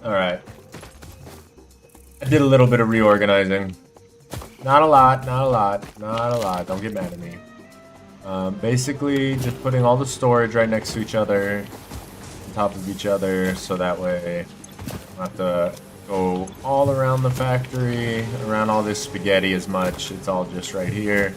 Alright. I did a little bit of reorganizing. Not a lot, not a lot, not a lot. Don't get mad at me. Basically, just putting all the storage right next to each other, on top of each other, so that way I don't have to go all around the factory, around all this spaghetti as much. It's all just right here.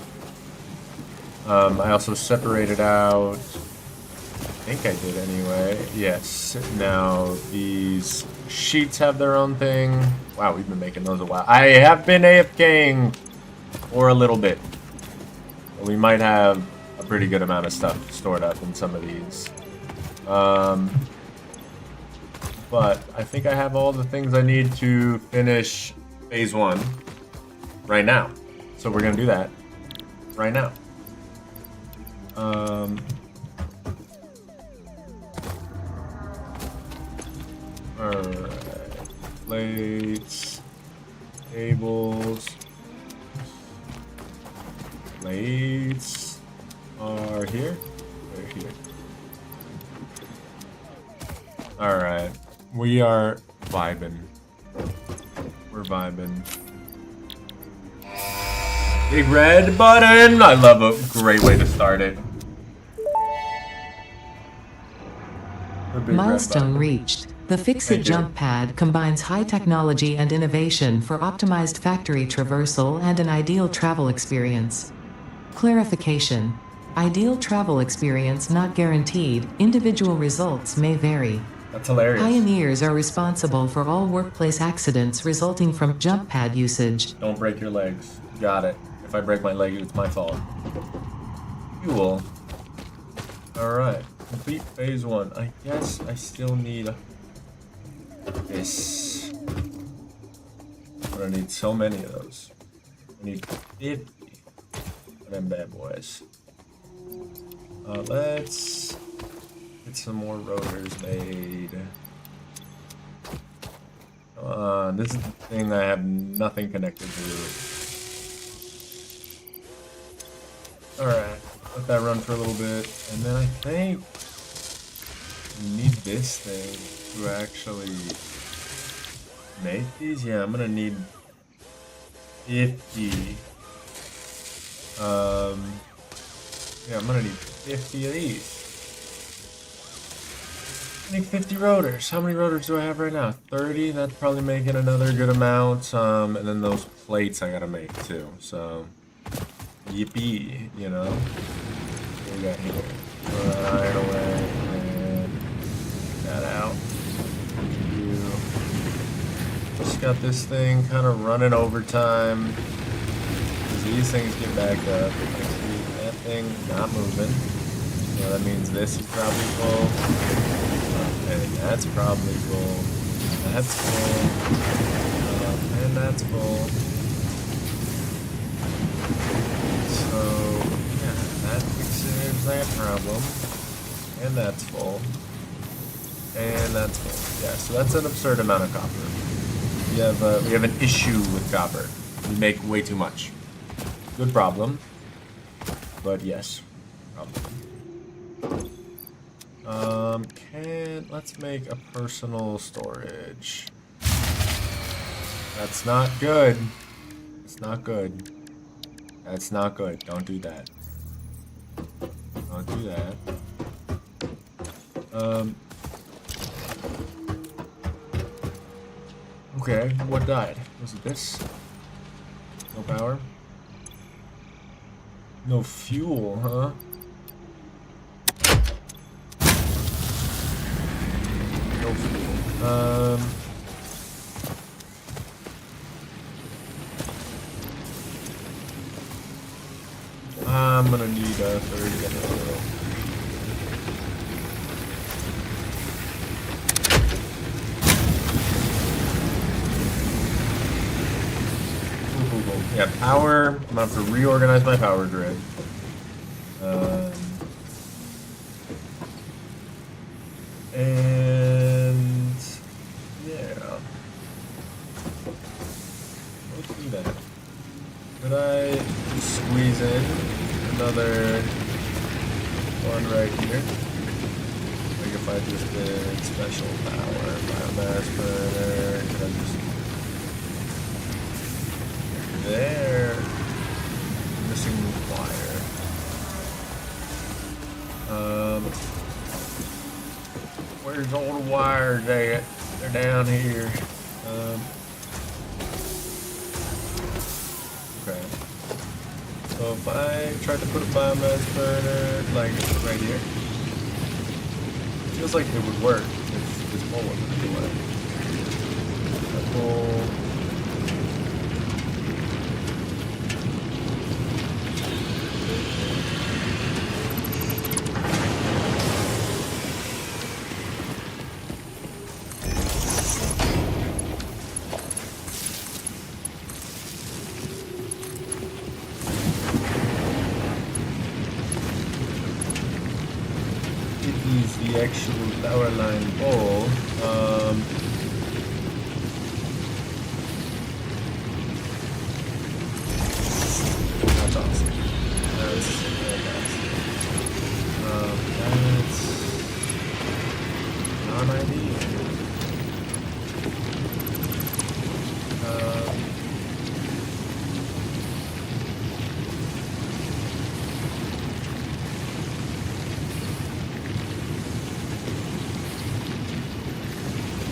I also separated out, I think I did anyway. Yes. Now, these sheets have their own thing. Wow, we've been making those a while. I have been AFKing for a little bit. But we might have a pretty good amount of stuff stored up in some of these. But I think I have all the things I need to finish phase 1 right now. So we're going to do that right now. Alright. Plates. Tables. Plates are here. They're here. Alright. We are vibing. We're vibing. Big red button! I love a great way to start it. Milestone reached. The Fix-It jump pad combines high technology and innovation for optimized factory traversal and an ideal travel experience. Clarification. Ideal travel experience not guaranteed. Individual results may vary. That's hilarious. Pioneers are responsible for all workplace accidents resulting from jump pad usage. Don't break your legs. Got it. If I break my leg, it's my fault. Cool. Alright. Complete phase 1. I guess I still need this. I'm gonna need so many of those. I need 50 of them bad boys. Let's get some more rotors made. This is the thing I have nothing connected to. Alright, let that run for a little bit, and then I think we need this thing to actually make these. Yeah, I'm gonna need 50. Yeah, I'm gonna need 50 of these. I need 50 rotors. How many rotors do I have right now? 30? That's probably making another good amount. And then those plates I gotta make too. So, yippee, you know. What we got here? Throw that iron away and take that out. Just got this thing kind of running overtime. As these things get backed up, that thing not moving. So that means this is probably full. Okay, that's probably full. That's full. And that's full. So, yeah, that fixes that problem. And that's full. And that's full. Yeah, so that's an absurd amount of copper. We have an issue with copper. We make way too much. Good problem. But yes, problem. Let's make a personal storage. That's not good. It's not good. That's not good. Don't do that. Don't do that. Okay, what died? Was it this? No power? No fuel, huh? No fuel. I'm gonna need 30 of oil. Yeah, power. I'm gonna have to reorganize my power grid. And yeah, let's do that. Could I squeeze in another 1 one right here. Like if I just did special power, biomass burner, could I just there? Missing wire. Where's all the wires at? They're down here. Okay. So if I tried to put a biomass burner like right here, it feels like it would work if this pole wasn't in the way. That pole. The actual power line pole. That's awesome. That's fantastic. That's non-ideal.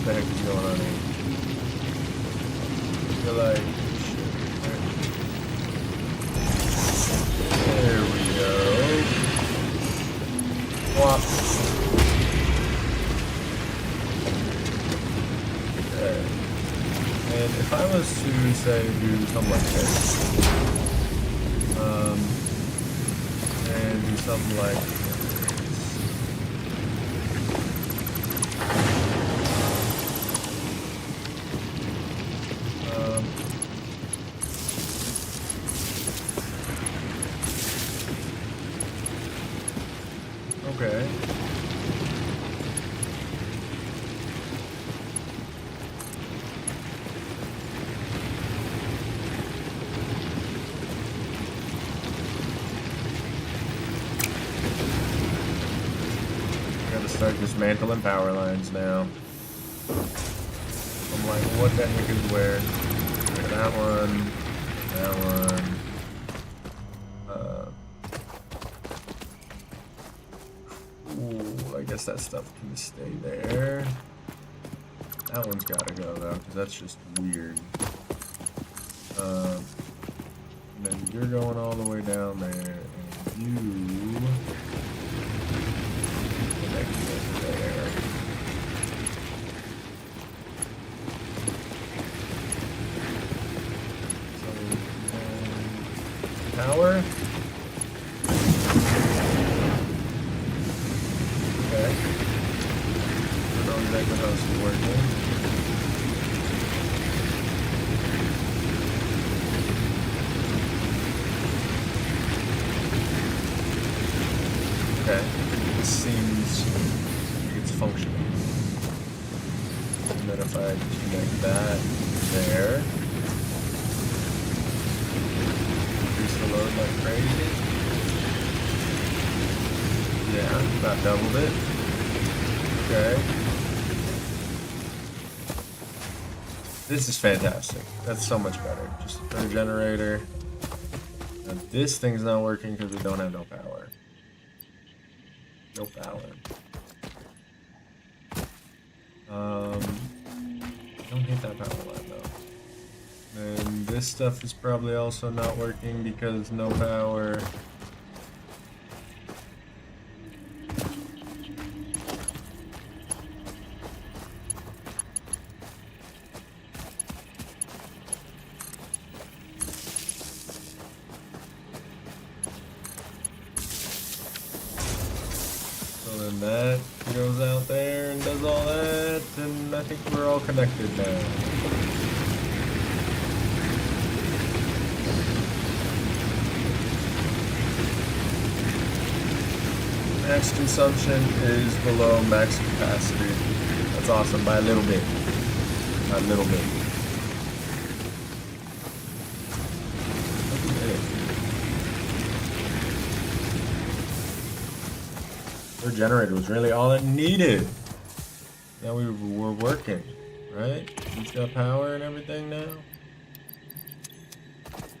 What the heck is going on here? I feel like there we go. Whop. Okay. And if I was to say do something like this, and do something like this. Okay. I gotta start dismantling power lines now. I'm like, what the heck is where? Okay, that one, that one. Ooh, I guess that stuff can stay there. That one's gotta go though, because that's just weird. And then you're going all the way down there, and you connect it there. So, power. Okay. I don't know exactly how this is working. Okay. This seems like it's functioning. And then if I connect that there, increase the load like crazy. Yeah, about doubled it. Okay. This is fantastic. That's so much better. Just a third generator. Now this thing's not working because we don't have no power. No power. Don't hit that power line though. And this stuff is probably also not working because no power. So then that goes out there and does all that, and I think we're all connected now. Max consumption is below max capacity. That's awesome, by a little bit. By a little bit. Their generator was really all it needed. Now we're working, right? He's got power and everything now.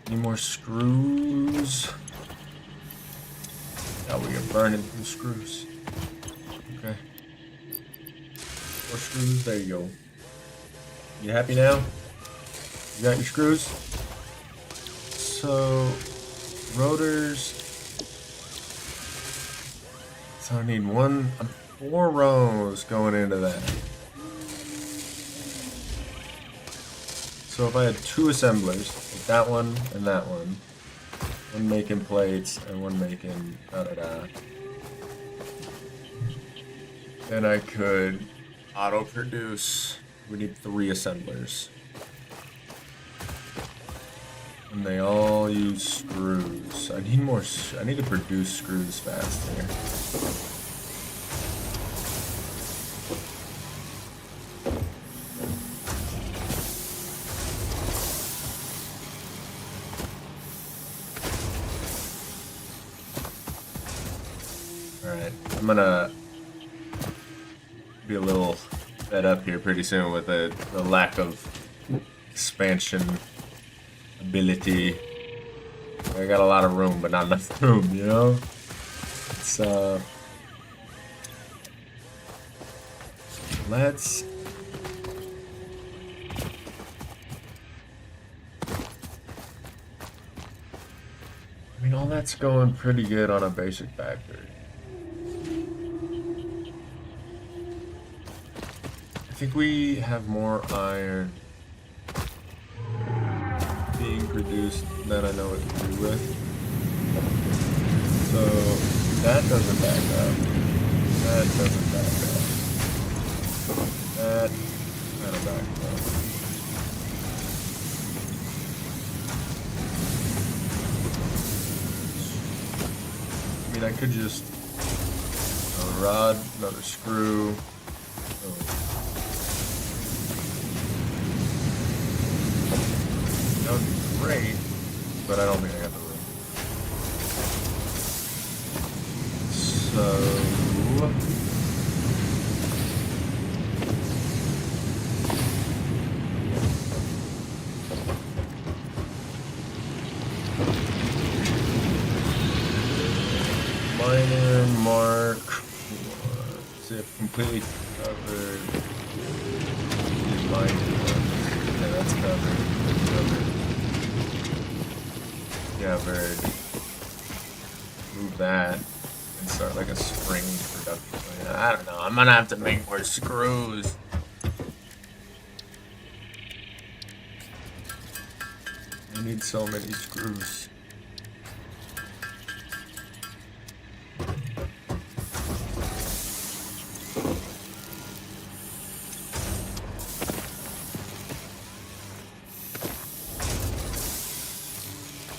Need more screws. Now we are burning through screws. Okay. More screws. There you go. You happy now? You got your screws? So, rotors. So I need 4 rows going into that. So if I had 2 assemblers, like that one and that one making plates and one making da-da-da, then I could auto-produce. We need 3 assemblers. And they all use screws. I need more. I need to produce screws faster. All right, I'm gonna be a little fed up here pretty soon with the lack of expansion ability. I got a lot of room, but not enough room, you know? It's, let's... I mean, all that's going pretty good on a basic factory. I think we have more iron being produced than I know what to do with. So that doesn't back up. That doesn't back up. That kind of backs up. I mean, I could just a rod, another screw. That would be great, but I don't think I got the room. So... Minor mark. See if completely covered. Minor mark. Yeah, that's covered. Covered. Move that and start like a spring production. I don't know. I'm gonna have to make more screws. I need so many screws.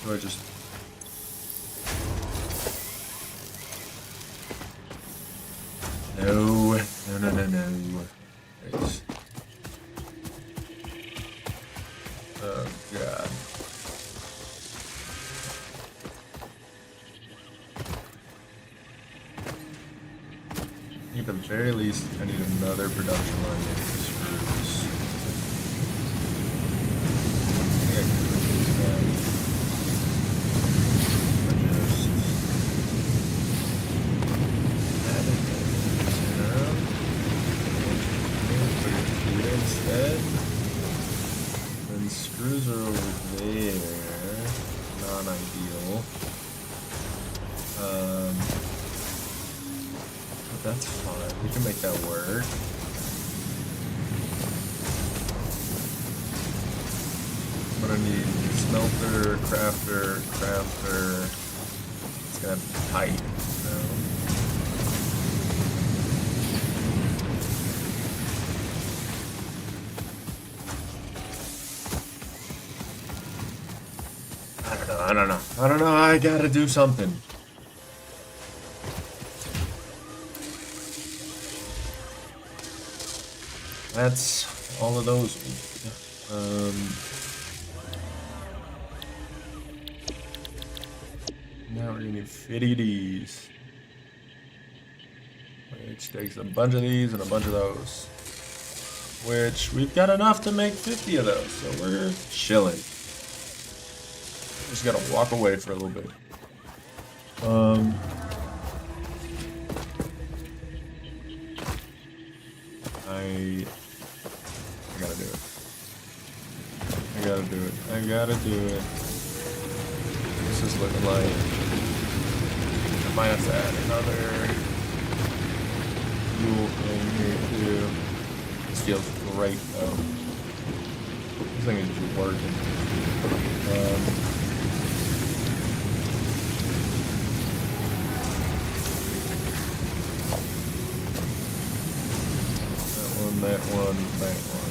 Do I just... No. Nice. Oh, God. At the very least, I need another production line for screws. I think I could do that. Instead, then screws are over there. Non-ideal. But that's fine. We can make that work. I'm gonna need smelter, crafter. It's gonna be tight, you know? I don't know. I gotta do something. That's all of those. Now we're gonna need fitties. which takes a bunch of these and a bunch of those. Which we've got enough to make 50 of those, so we're chilling. Just gotta walk away for a little bit. I gotta do it. I gotta do it. I gotta do it. This is looking like I might have to add another fuel thing here too. This feels great though. This thing is just working. That one, that one.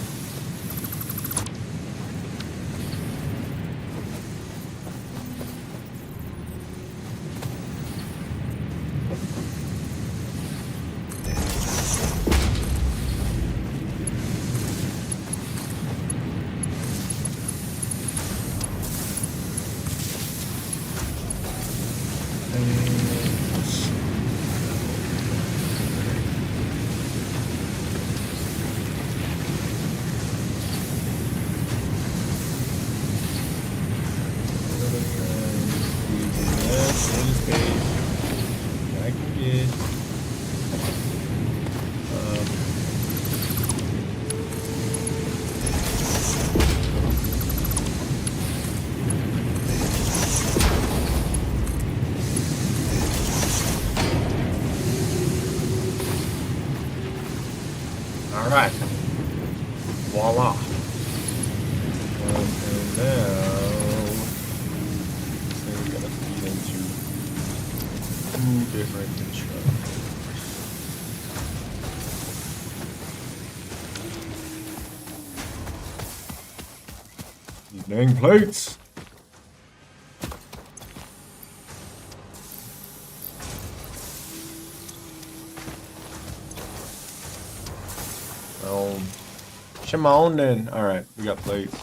Alright. Voila. And now this thing's gonna feed into two different constructors. These dang plates! Come on then. Alright, we got plates.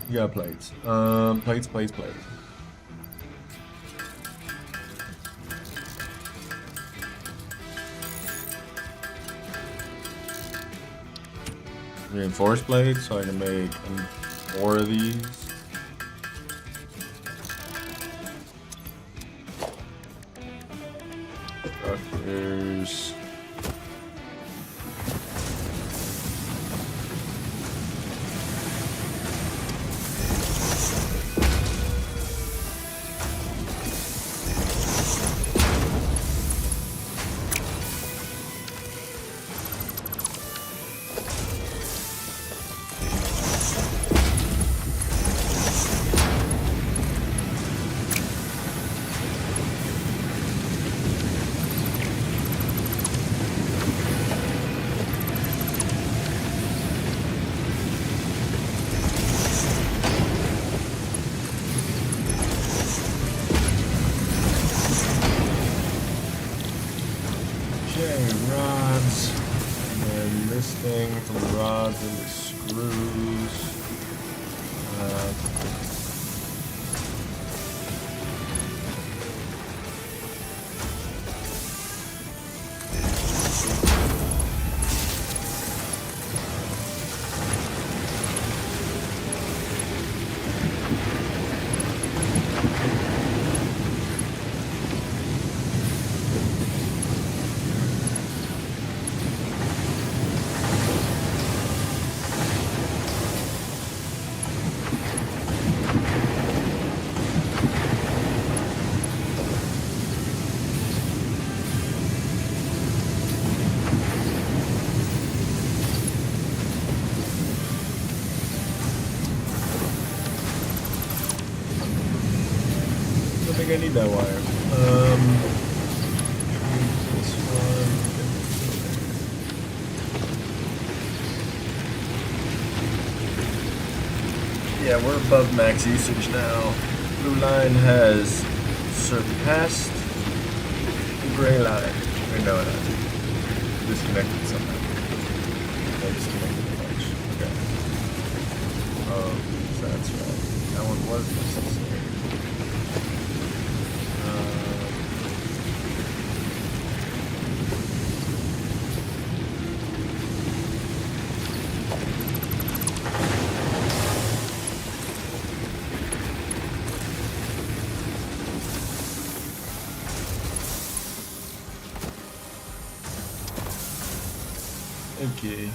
We got plates. Plates. Reinforced plates so I can make more of these. Structures. Rods, and then this thing from the rods into screws. I think I need that wire. This one. Yeah, we're above max usage now. Blue line has surpassed the gray line. I know it has. Disconnected somehow. I disconnected a bunch. Okay. Oh, so that's right. That one was necessary. Okay.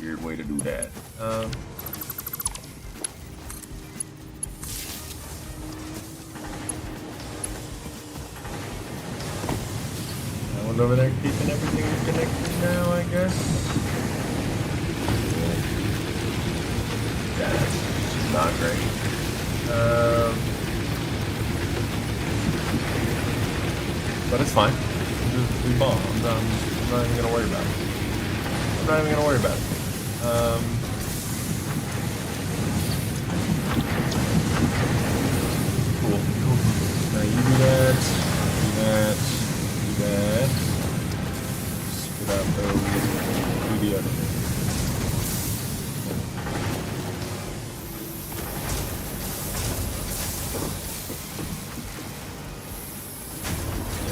Weird way to do that. That one over there keeping everything connected now, I guess. Yeah, that's not great. But it's fine. We bomb. I'm not even gonna worry about it. I'm not even gonna worry about it. Cool. Now you do that. Do that. Do that. Spit out those. Do the other.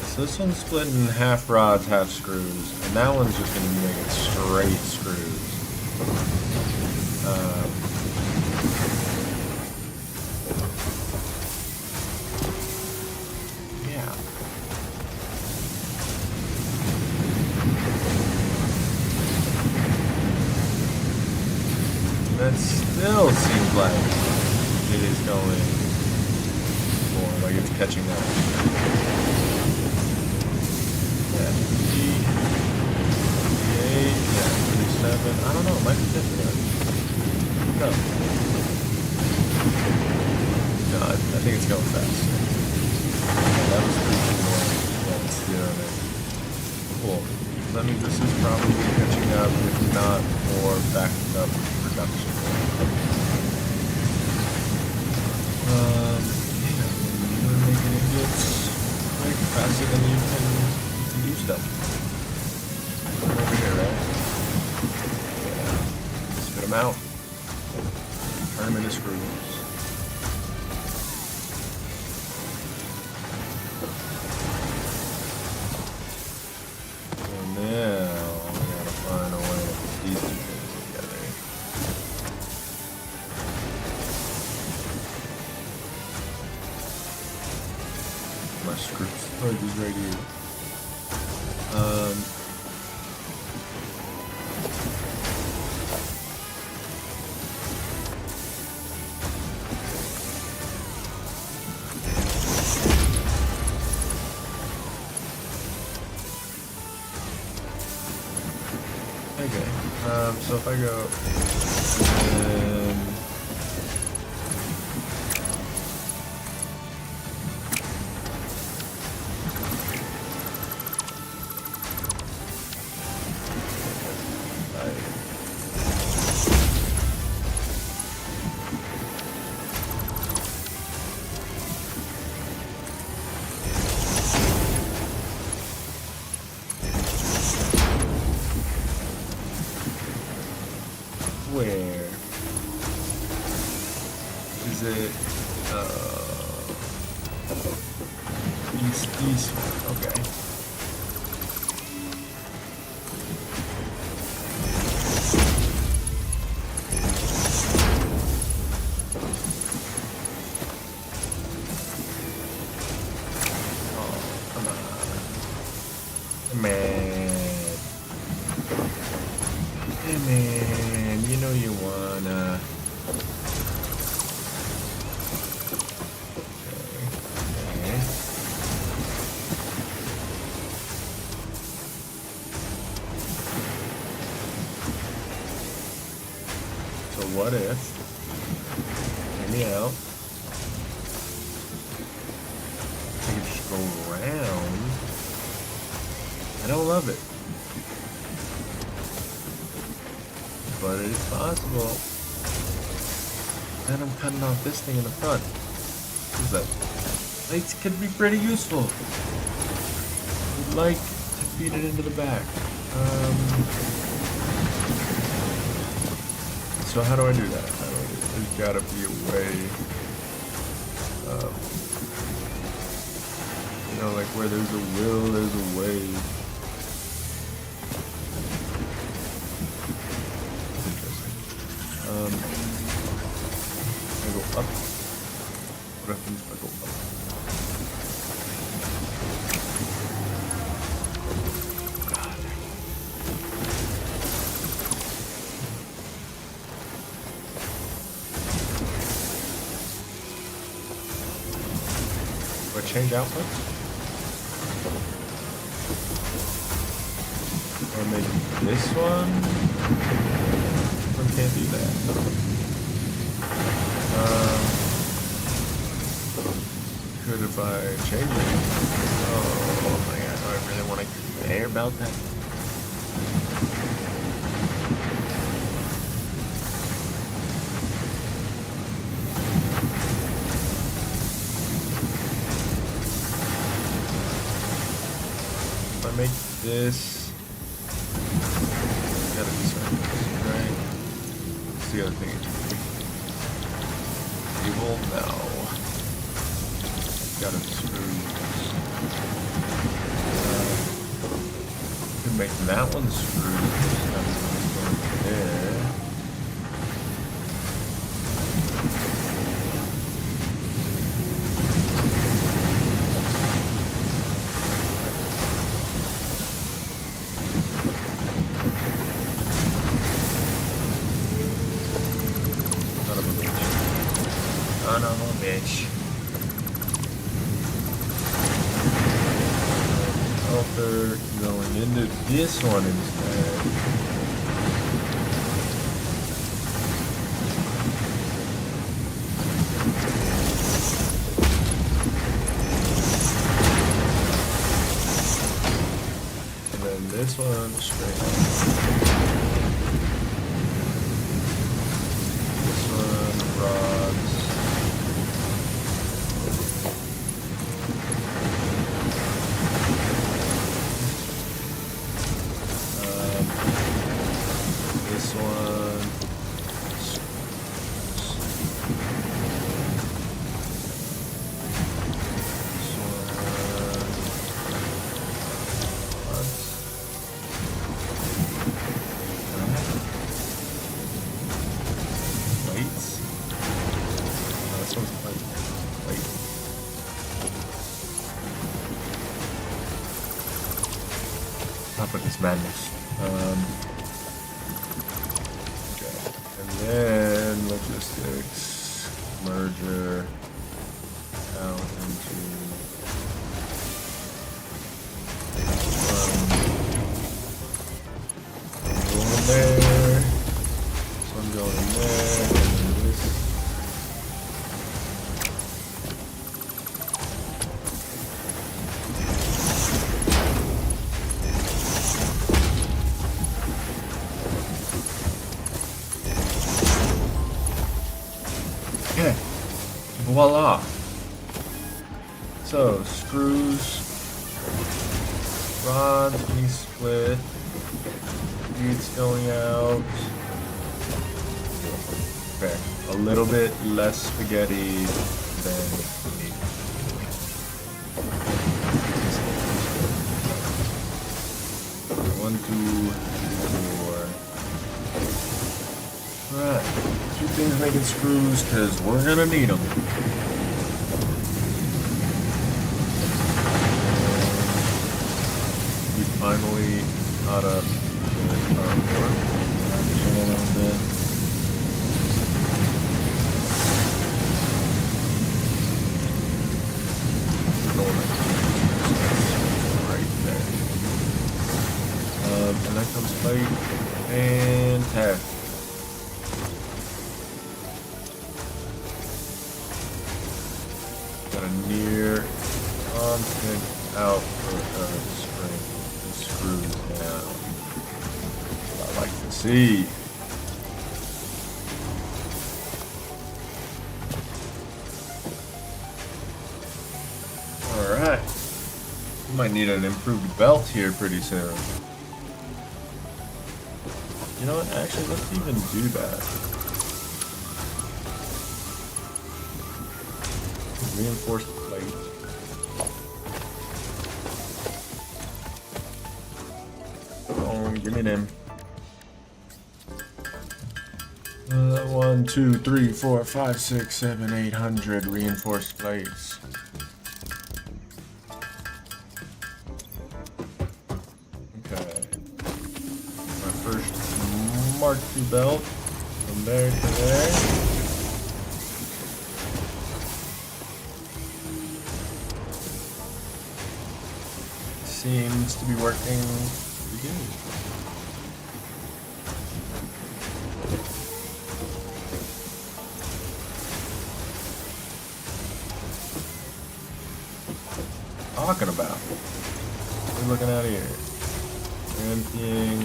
So this one's split in half rods, half screws, and that one's just going to make it straight screws. Yeah. That still seems like it is going more, like it's catching up. I don't know, it might be different. No. No, I think it's going fast. Yeah, that was pretty cool. Yeah, let's get on it. Cool. That means this is probably catching up, if not more backed up production. Yeah, you're making it get like faster than you can do stuff. Over here, right? Spit them out. Turn them into screws. And now we gotta find a way to put these two things together. My screws plug is right here. Okay, so if I go, where is it? East. Okay. Oh, come on, man. Hey, man, you know you wanna. Okay. So what if? Hear me out. I can just go around. I don't love it. But it is possible. Then I'm cutting off this thing in the front. What is that? Lights could be pretty useful. We'd like to feed it into the back. So how do I do that? There's gotta be a way. You know, like where there's a will, there's a way. That's interesting. I go up. What happens if I go up? Change outputs? Or maybe this one? Or can't do that. Could if I change it? Oh my god, do I really want to care about that? Make this. Gotta be something, right? What's the other thing? Cable? No. Gotta be screws. Could make that one screws. There. Bitch. Filter going into this one instead. And then this one straight up. This one rods. This one. Weights. This one's like weight. Top of this madness. And then logistics, merger, out into going in there, this one going in there, and then this. Okay, voila. So, screws, rods being split, beads going out. Okay, a little bit less spaghetti than needed. 1, 2, 4. Alright, two things making screws because we're gonna need them. We finally caught up with our work. A little bit. Right there. And that comes plate and tack. Got a near constant output of spring and screws down. What I like to see. Might need an improved belt here pretty soon. You know what? Actually, let's even do that. Reinforced plate. Oh, give me them. 1, 2, 3, 4, 5, 6, 7, 800 reinforced plates. Okay. My first Mark II belt. From there to there. Seems to be working pretty good. Talking about? What are we looking at here? Emptying.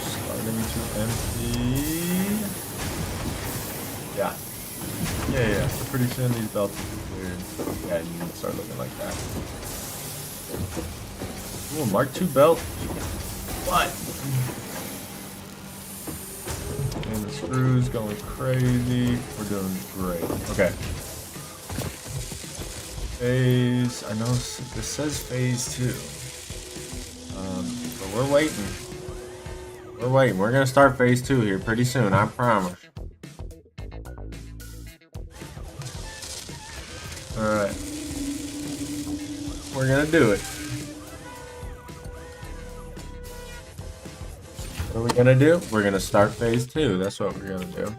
Starting to empty. Yeah. Yeah. So pretty soon these belts will be cleared. Yeah, you can start looking like that. Ooh, Mark II belt. What? And the screws going crazy. We're doing great. Okay. Phase. I know this says phase 2. But we're waiting. We're waiting. We're gonna start phase 2 here pretty soon. I promise. All right. We're gonna do it. What are we gonna do? We're gonna start phase 2. That's what we're gonna do.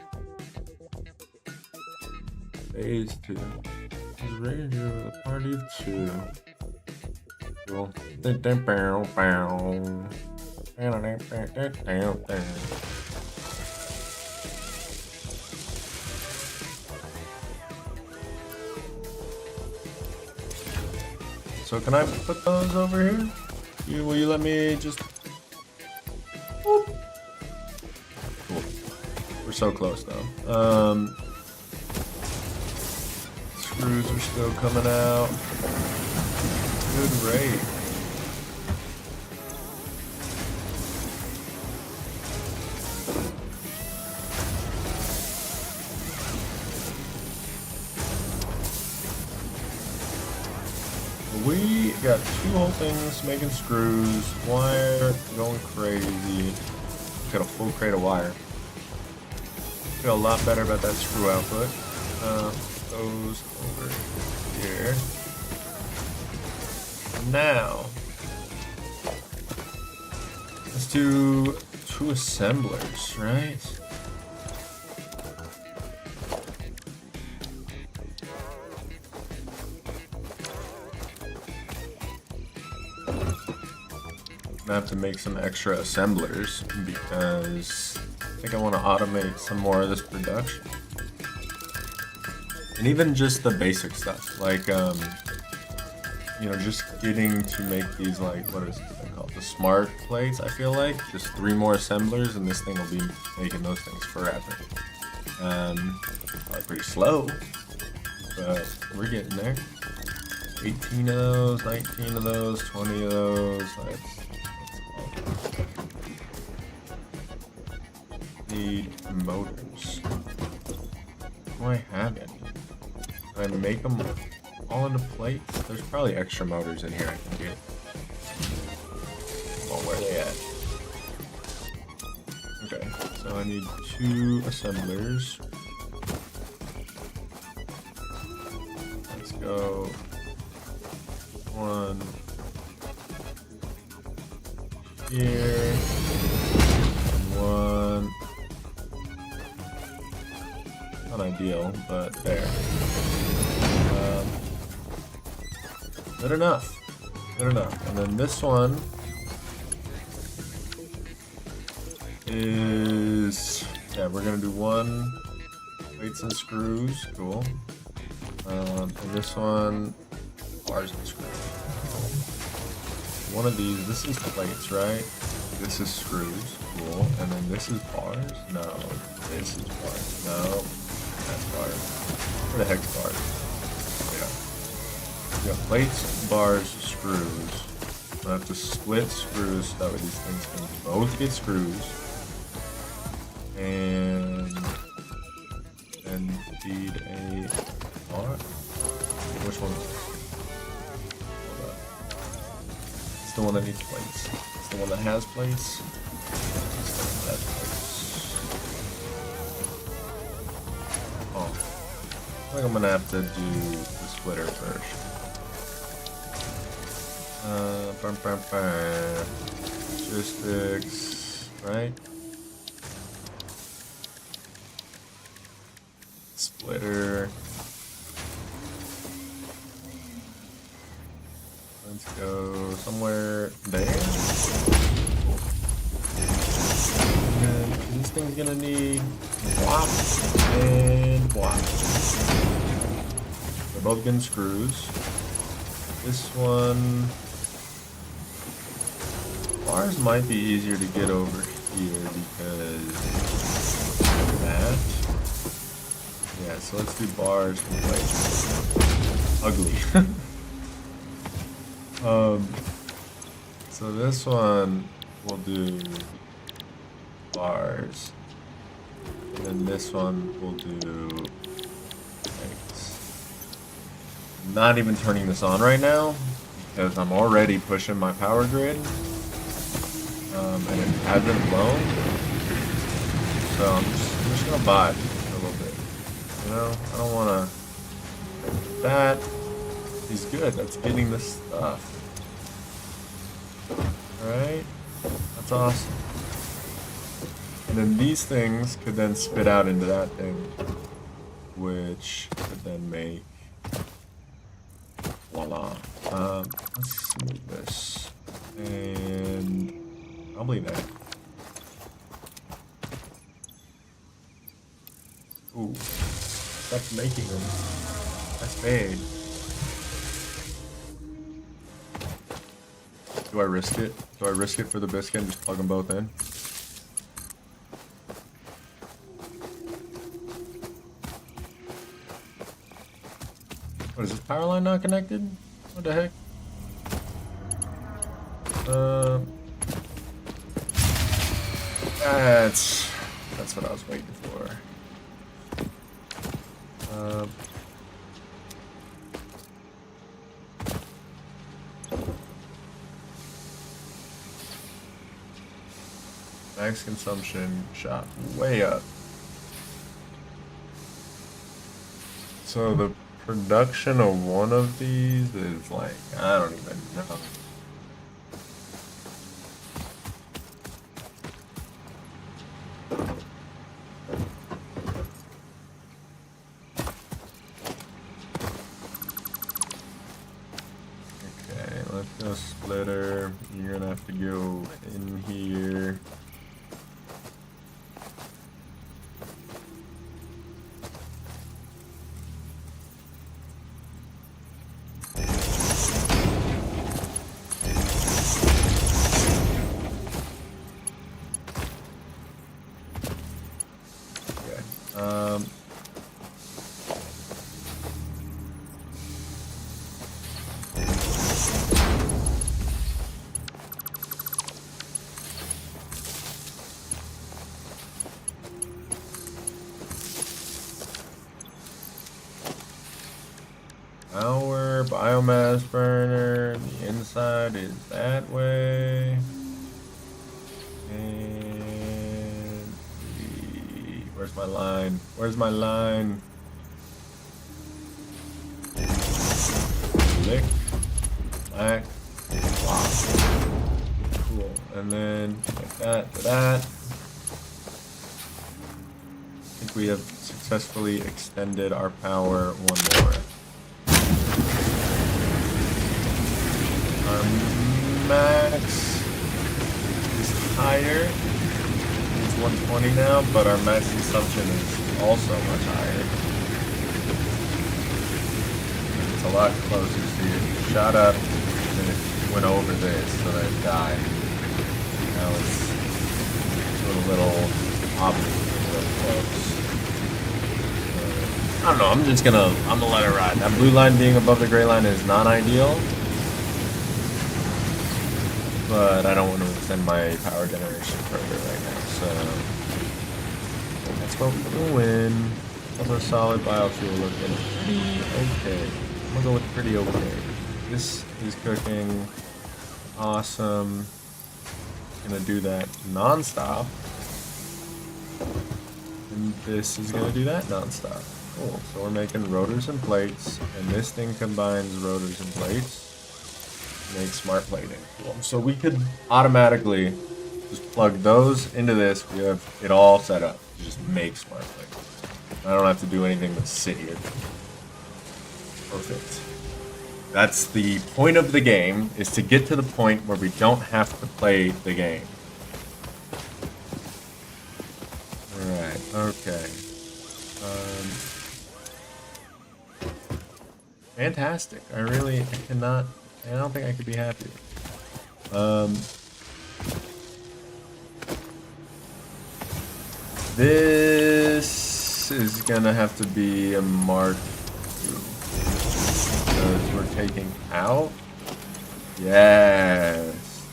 Phase 2. Ready to do a party of 2. Cool. So can I put those over here? Will you let me just... Whoop. Cool. We're so close though. Screws are still coming out. Good rate. We got 2 whole things making screws, wire going crazy. Got a full crate of wire. Feel a lot better about that screw output. Those over here. Now, let's do 2 assemblers, right? I have to make some extra assemblers because I think I want to automate some more of this production. And even just the basic stuff, like, you know, just getting to make these, like, what is it called? The smart plates, I feel like. Just 3 more assemblers and this thing will be making those things forever. Probably pretty slow, but we're getting there. 18 of those, 19 of those, 20 of those. Need motors. Do I have any? Can I make them all into plates? There's probably extra motors in here I can get. Well, where are they at? Okay, so I need 2 assemblers. Let's go. 1 here. And 1. Not ideal, but there. Good enough. Good enough. And then this one is, yeah, we're gonna do 1 weights and screws. Cool. And this one, bars and screws. One of these, this is plates, right? This is screws. Cool. And then this is bars? No. This is bars. No. That's bars. Where the heck's bars? Yeah. We got plates, bars, screws. I have to split screws so that way these things can both get screws. And then feed a bar. Which one? Hold up. It's the one that needs plates. It's the one that has plates. It's the one that has plates. Oh. I think I'm gonna have to do the splitter first. Logistics, right? Splitter. Let's go somewhere there. Cool. And this thing's gonna need block and block. They're both getting screws. This one. Bars might be easier to get over here because of that. Yeah, so let's do bars and plates. Ugly. So this one we'll do bars. And then this one we'll do plates. I'm not even turning this on right now because I'm already pushing my power grid. And it hasn't blown, so I'm just gonna buy it for a little bit. You know, I don't wanna. That is good. That's getting the stuff. All right, that's awesome. And then these things could then spit out into that thing, which could then make voila. Let's move this and. Probably that. Ooh. That's making them. That's bad. Do I risk it? Do I risk it for the biscuit and just plug them both in? What is this power line not connected? What the heck? That's what I was waiting for. Max consumption shot way up. So the production of one of these is like, I don't even know. Splitter, you're gonna have to go in here. Okay. Our biomass burner, the inside is that way. And where's my line? Where's my line? Lick, black, block. Cool. And then like that to that. I think we have successfully extended our power one more. Our max is higher. It's 120 now, but our max consumption is also much higher. It's a lot closer. So you shot up and it went over this, so that it died. Now it's a little obviously really close. I don't know, I'm gonna let it ride. That blue line being above the gray line is not ideal. But I don't want to extend my power generation further right now, so that's what we're doing. Also solid biofuel looking pretty okay. I'm gonna go with pretty okay. This is cooking. Awesome. Gonna do that non-stop. And this is gonna do that non-stop. Cool. So we're making rotors and plates, and this thing combines rotors and plates. Make smart plating. Cool. So we could automatically just plug those into this. We have it all set up. Just make smart plating. I don't have to do anything but sit here. Perfect. That's the point of the game, is to get to the point where we don't have to play the game. Alright, okay. Fantastic. I cannot, I don't think I could be happier. This is gonna have to be a Mark II. Because we're taking out. Yes.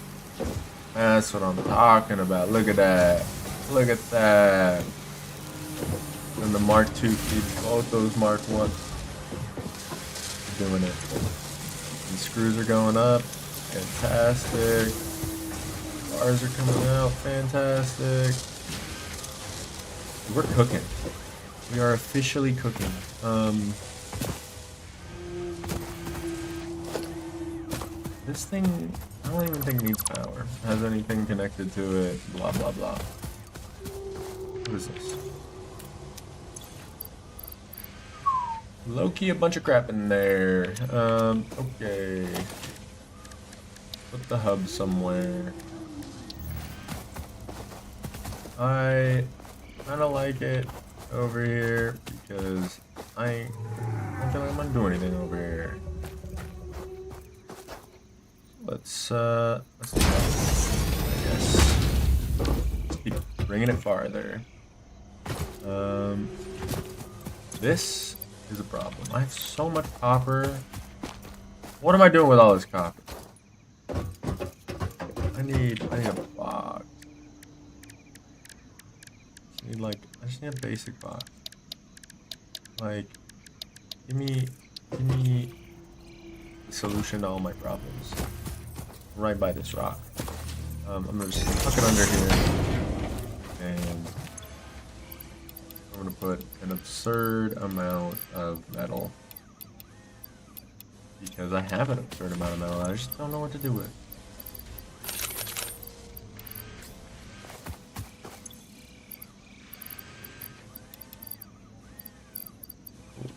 That's what I'm talking about. Look at that. Look at that. And the Mark II keeps both those Mark I. Doing it. And screws are going up. Fantastic. Bars are coming out. Fantastic. We're cooking. We are officially cooking. This thing, I don't even think needs power. Has anything connected to it. Blah, blah, blah. What is this? Low-key a bunch of crap in there. Okay. Put the hub somewhere. I kind of like it over here because I don't feel like I'm gonna do anything over here. Let's do that, I guess. Let's keep bringing it farther. This is a problem. I have so much copper. What am I doing with all this copper? I need a box. I just need a basic box. Like, give me the solution to all my problems. Right by this rock. I'm gonna just tuck it under here, and I'm gonna put an absurd amount of metal, because I have an absurd amount of metal. I just don't know what to do with it.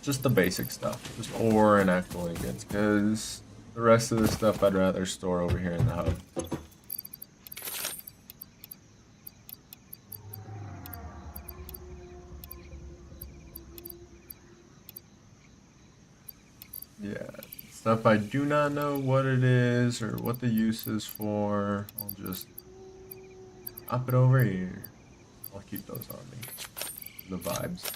Just the basic stuff, just ore and actual ingots, because the rest of the stuff I'd rather store over here in the hub. Yeah, stuff I do not know what it is or what the use is for, I'll just drop it over here. I'll keep those on me. The vibes.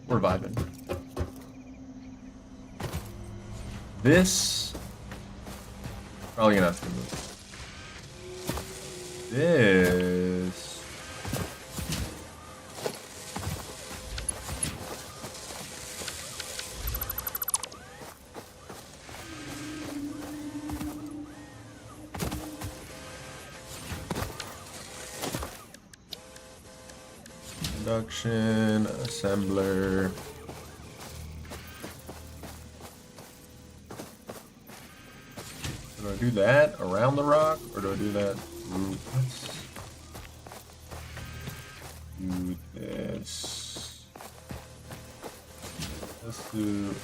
We're vibing. This probably gonna have to move. This production assembler. Do I do that around the rock, or do I do that through? Let's do this. Let's do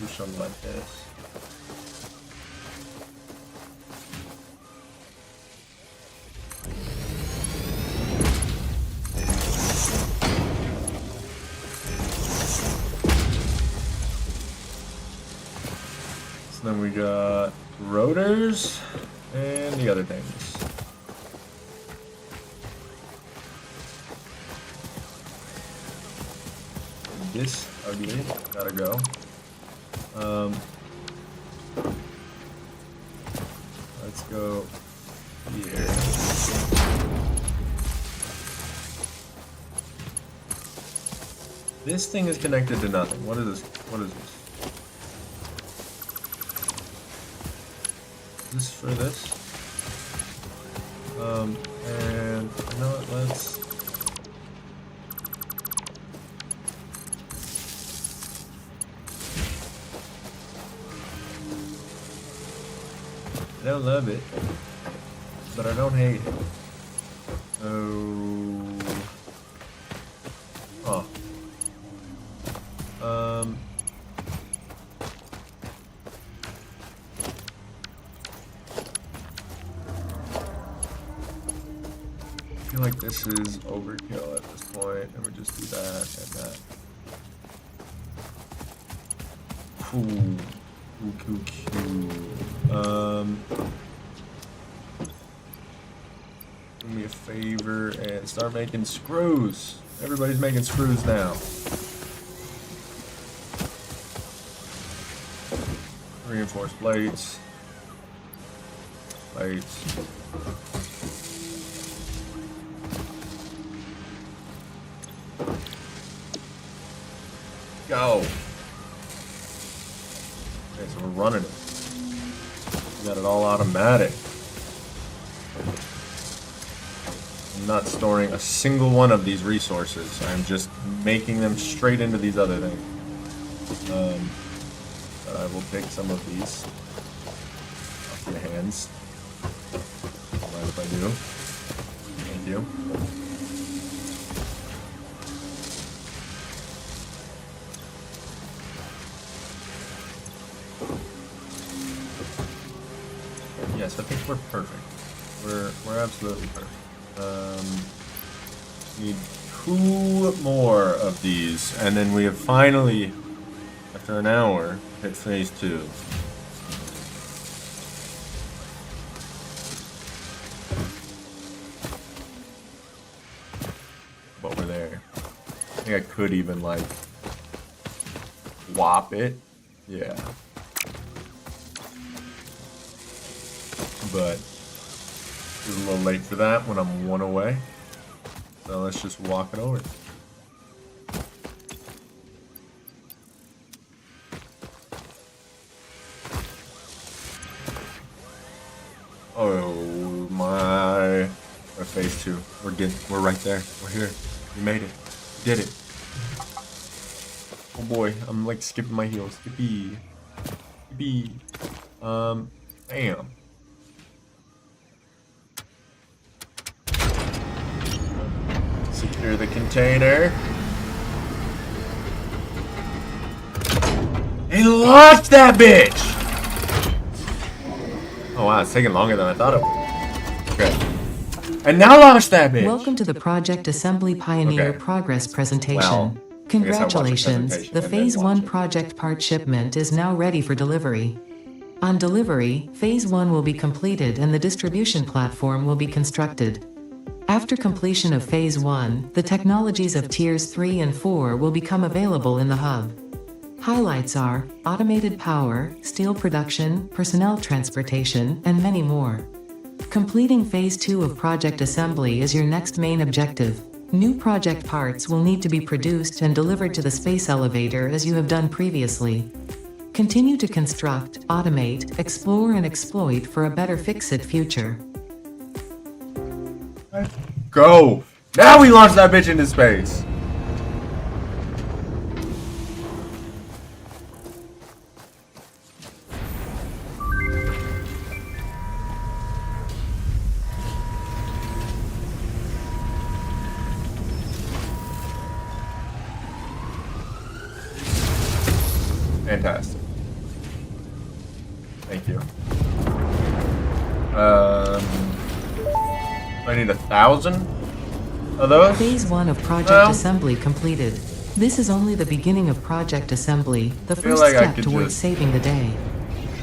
something like this. Then we got rotors and the other things. this ugly. Gotta go. Let's go here. This thing is connected to nothing. What is this? What is this? Is this for this? And you know what? Let's. I don't love it, but I don't hate it. Oh. Oh. I feel like this is overkill at this point, and we just do that and that. Cool. Do me a favor and start making screws. Everybody's making screws now. Reinforced plates. Plates. Go. Okay, so we're running it. We got it all automatic. I'm not storing a single one of these resources. I'm just making them straight into these other things. But I will take some of these off your hands. Mind if I do? Thank you. Yes, I think we're perfect. We're absolutely perfect. Need 2 more of these, and then we have finally, after an hour, hit phase 2. But we're there. I think I could even like whop it. Yeah. But it's a little late for that when I'm 1 away. So let's just walk it over. Oh my. We're phase 2. We're right there. We're here. We made it. We did it. Oh boy, I'm like skipping my heels. Skippy. Skippy. Damn. Secure the container. Hey, launch that bitch! Oh wow, it's taking longer than I thought it would. Okay. And now launch that bitch! Welcome to the Project Assembly Pioneer Okay. Progress presentation. Well, Congratulations, the and then Phase watch 1 it. project part shipment is now ready for delivery. On delivery, Phase 1 will be completed and the distribution platform will be constructed. After completion of Phase 1, the technologies of Tiers 3 and 4 will become available in the hub. Highlights are automated power, steel production, personnel transportation, and many more. Completing Phase 2 of Project Assembly is your next main objective. New project parts will need to be produced and delivered to the space elevator as you have done previously. Continue to construct, automate, explore, and exploit for a better fix-it future. Go! Now we launch that bitch into space! Fantastic. Thank you. I need 1,000 of those? Phase 1 of Project Assembly completed. This is only the beginning of Project Assembly, the first like I step could towards just- saving the day.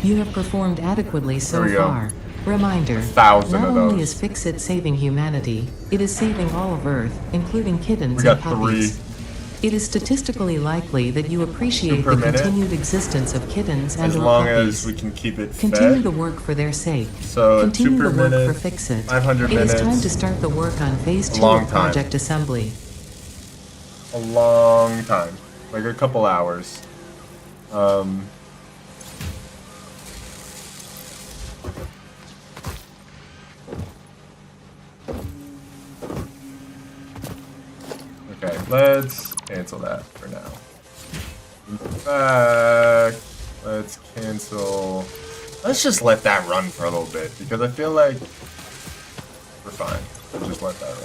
You have performed adequately so There we go. far. Reminder, 1,000 not of only those. is Fix-It saving humanity, it is saving all of Earth, including kittens We got and puppies. 3. It is statistically likely that you appreciate 2 per the minute? continued existence of kittens and As or long puppies. as we can keep it Continue fed. the work for their sake. So 2 Continue per the work minute, for Fix-It. 500 It is time minutes. to start the work on phase A 2 long of time. project assembly. A long time. Like a couple hours. Okay, let's cancel that for now. In fact, let's cancel. Let's just let that run for a little bit because I feel like we're fine. We'll just let that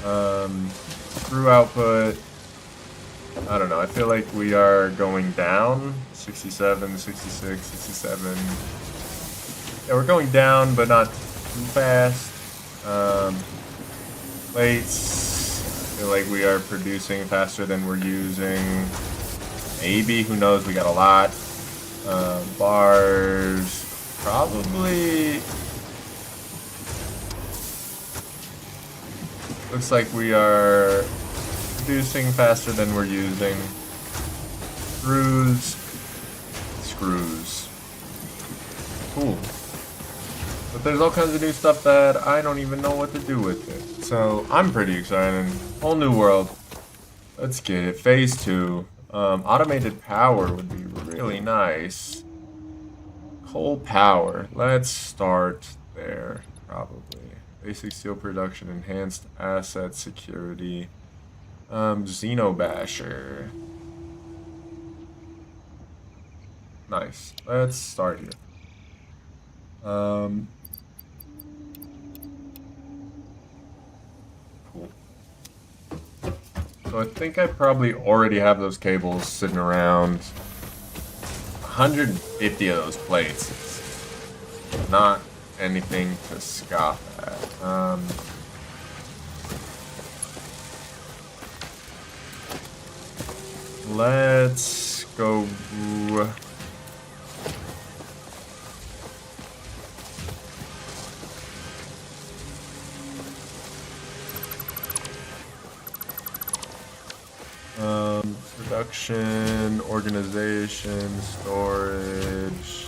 run. Screw output. I don't know. I feel like we are going down. 67, 66, 67. Yeah, we're going down, but not too fast. Plates. I feel like we are producing faster than we're using. Maybe. Who knows? We got a lot. Bars. Probably. Looks like we are producing faster than we're using. Screws. Cool. But there's all kinds of new stuff that I don't even know what to do with it. So I'm pretty excited. Whole new world. Let's get it. Phase 2. Automated power would be really nice. Coal power. Let's start there, probably. Basic steel production, enhanced asset security. Xenobasher. Nice. Let's start here. Cool. So I think I probably already have those cables sitting around. 150 of those plates. It's not anything to scoff at. Let's go. Production, organization, storage.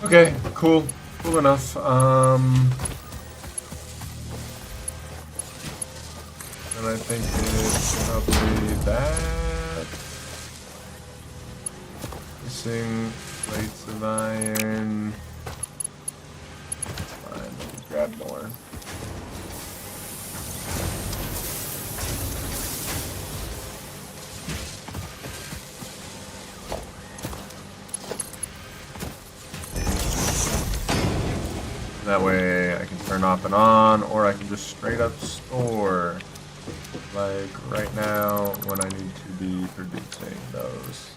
Okay, cool. Cool enough. And I think it's probably that. Missing plates of iron. Fine, let me grab more. That way I can turn off and on, or I can just straight up store. Like right now when I need to be producing those.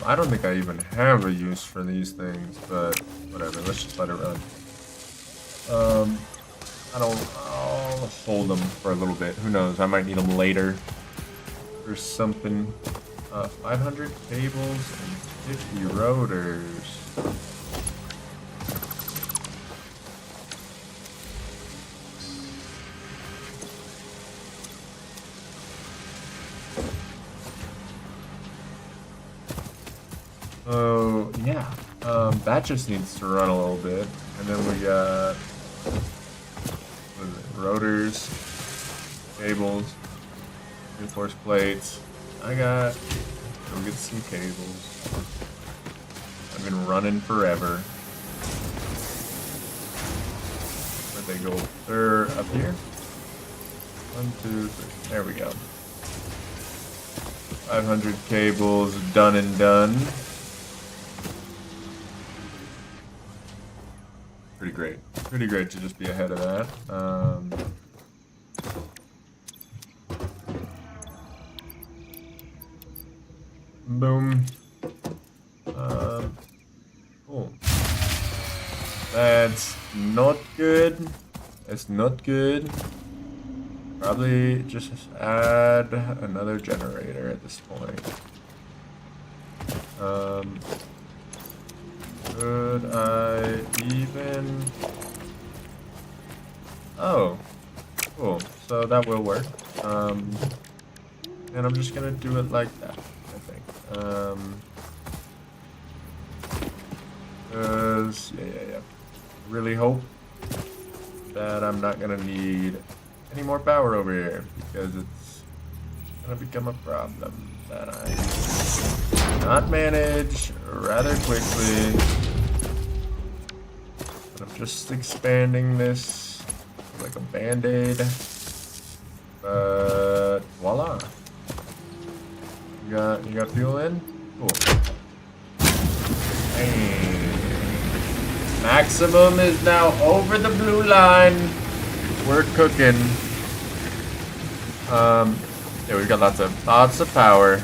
I don't think I even have a use for these things, but whatever, let's just let it run. I'll hold them for a little bit. Who knows, I might need them later. Or something. 500 cables and 50 rotors. Oh, yeah. That just needs to run a little bit. And then we got what is it? Rotors, cables. Reinforced plates. Go get some cables. I've been running forever. Where'd they go? They're up here? 1, 2, 3. There we go. 500 cables, done and done. Pretty great. Pretty great to just be ahead of that. Boom. Cool. That's not good. It's not good. Probably just add another generator at this point. Could I even... Oh, cool. So that will work. And I'm just gonna do it like that, I think. Yeah. Really hope that I'm not gonna need any more power over here, because it's gonna become a problem that I cannot manage rather quickly. But I'm just expanding this like a band-aid. But voila. You got fuel in? Cool. Hey. Maximum is now over the blue line. We're cooking. Yeah, we've got lots of power.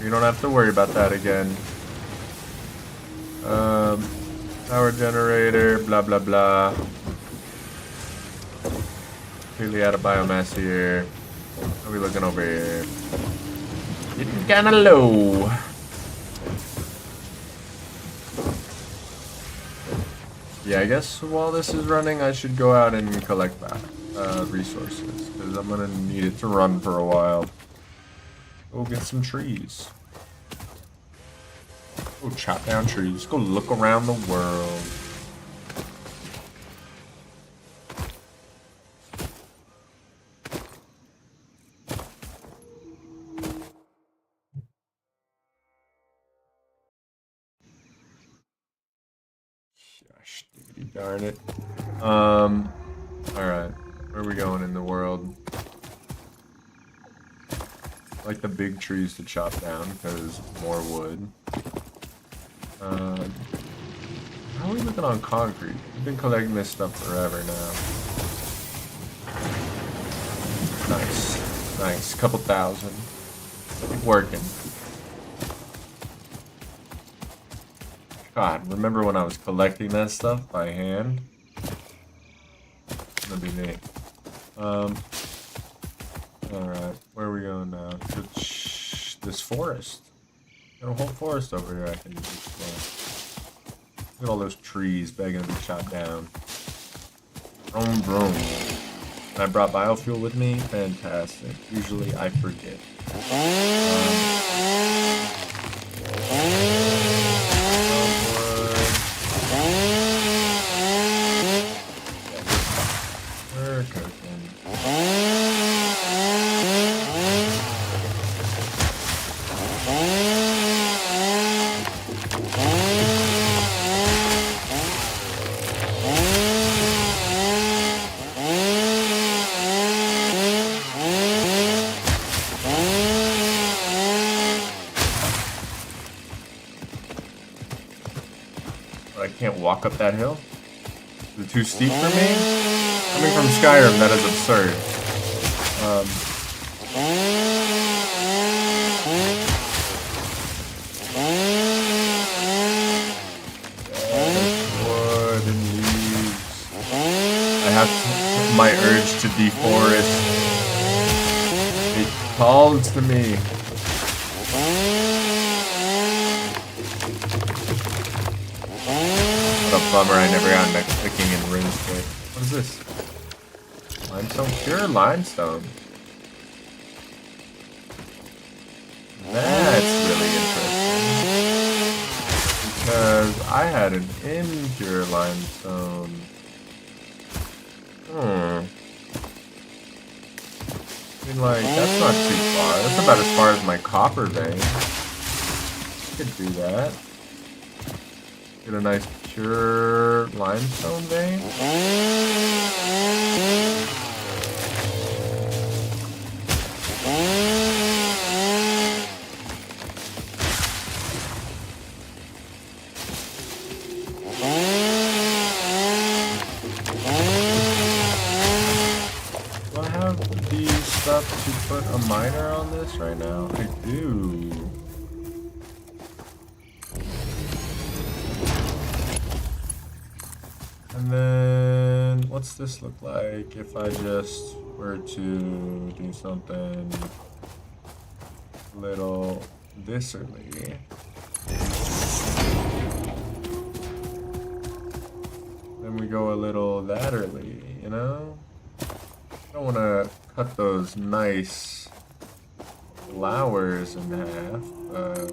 We don't have to worry about that again. Power generator, blah blah blah. Clearly out of biomass here. How are we looking over here? Getting kinda low. Yeah, I guess while this is running, I should go out and collect back resources, because I'm gonna need it to run for a while. Go get some trees. Go chop down trees. Go look around the world. Gosh, darn it. Alright. Where are we going in the world? I like the big trees to chop down, because more wood. How are we looking on concrete? We've been collecting this stuff forever now. Nice. Nice. Couple thousand. Keep working. God, remember when I was collecting that stuff by hand? That'd be neat. Alright, where are we going now? To this forest. Got a whole forest over here I can explore. Look at all those trees begging to be chopped down. Vroom vroom. And I brought biofuel with me? Fantastic. Usually I forget. We're cooking. I can't walk up that hill? Is it too steep for me? Coming from Skyrim, that is absurd. Wood and leaves. I have my urge to deforest. It calls to me. What a bummer I never got into clicking in RuneScape. What is this? Limestone? Pure limestone. That's really interesting. Because I had an impure limestone. I mean, like, that's not too far. That's about as far as my copper vein. Could do that. Get a nice pure limestone vein. to put a miner on this right now? I do. And then, what's this look like if I just were to do something little this-erly? Then we go a little that-erly, you know? I don't want to cut those nice flowers in half, but...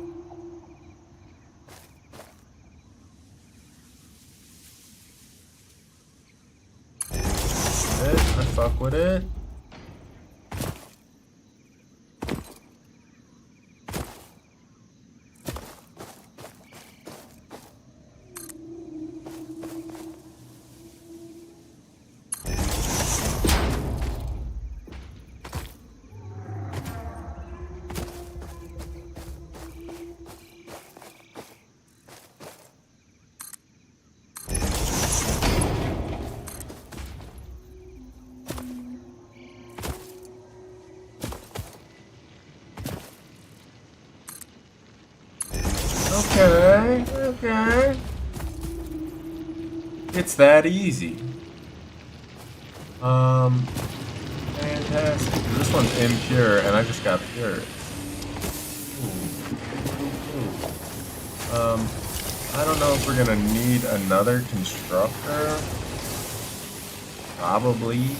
I fuck with it. Okay, okay. It's that easy. Fantastic. This one's impure, and I just got pure. I don't know if we're gonna need another constructor. Probably.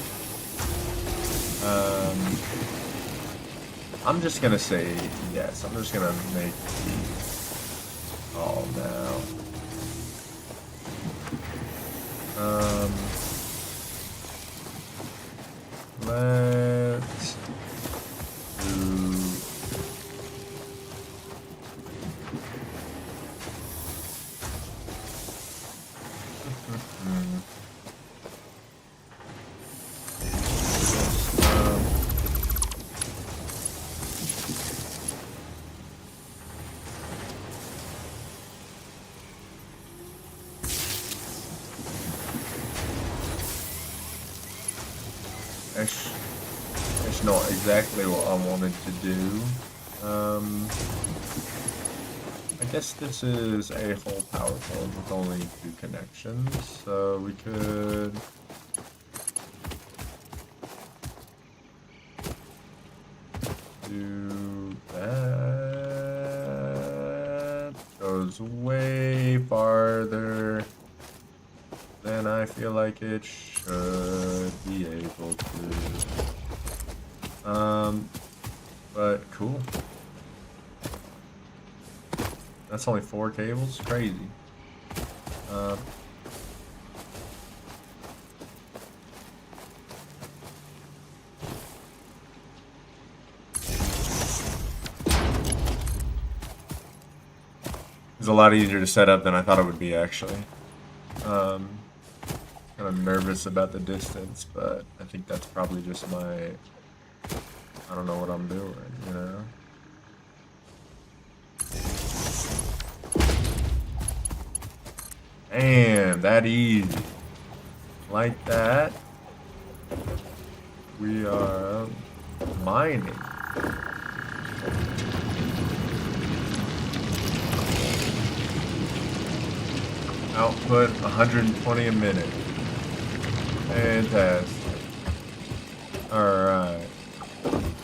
I'm just gonna say yes. I'm just gonna make these. Oh, now. Let's do... I just know exactly what I wanted to do. I guess this is a whole power pole with only 2 connections, so we could... do that. Goes way farther than I feel like it should be able to. But cool. That's only 4 cables? Crazy. It's a lot easier to set up than I thought it would be, actually. Kind of nervous about the distance, but I think that's probably just my... I don't know what I'm doing, you know? Damn, that easy. Like that. We are mining. Output 120 a minute. Fantastic. Alright.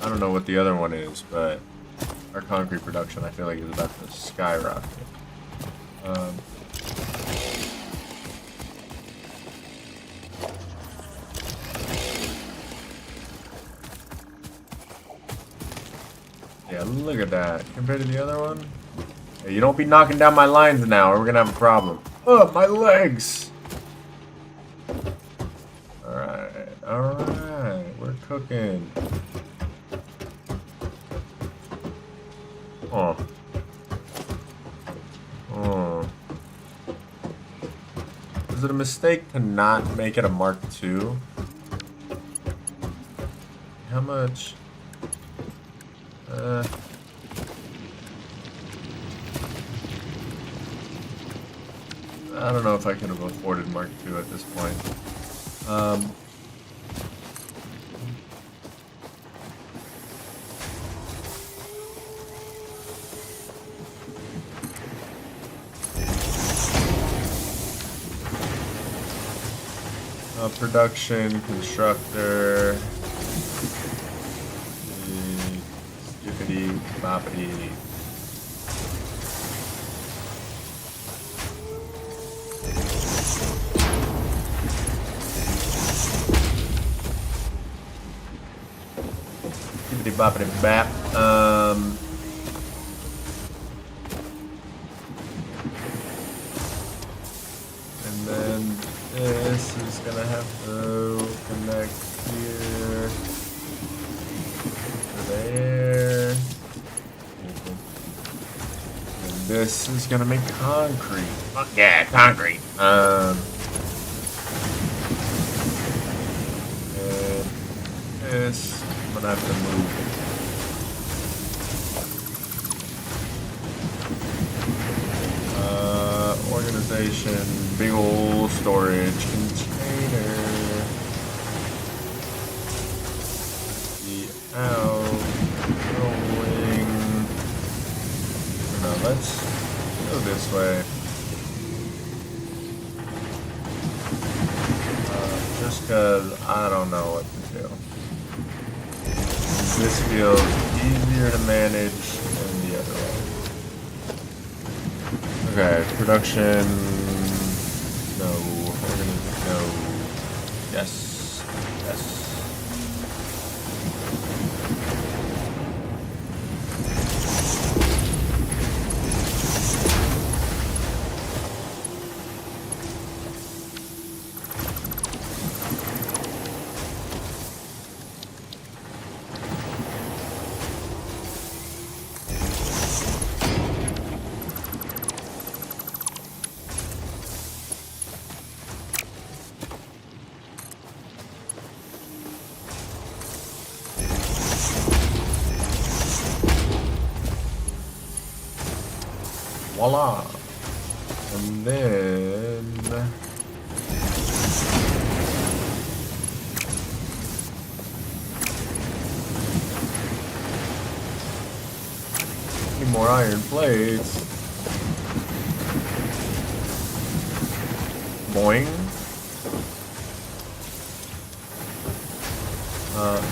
I don't know what the other one is, but our concrete production I feel like is about to skyrocket. Yeah, look at that. Compared to the other one. Hey, you don't be knocking down my lines now or we're gonna have a problem. Oh, my legs! Alright, alright. We're cooking. Oh. Oh. Is it a mistake to not make it a Mark II? How much? I don't know if I could have afforded Mark II at this point. Production, constructor. Skippity, boppity. Skippity, boppity, bap. And then this is gonna have to connect here to there. And this is gonna make concrete. Fuck yeah, concrete. And this, I'm gonna have to move. Organization, big ol' storage container. The outgoing. No, let's go this way. Just cause I don't know what to do. This feels easier to manage than the other way. Okay, production. No. No. Yes. Yes. Voila! And then need more iron plates. Boing.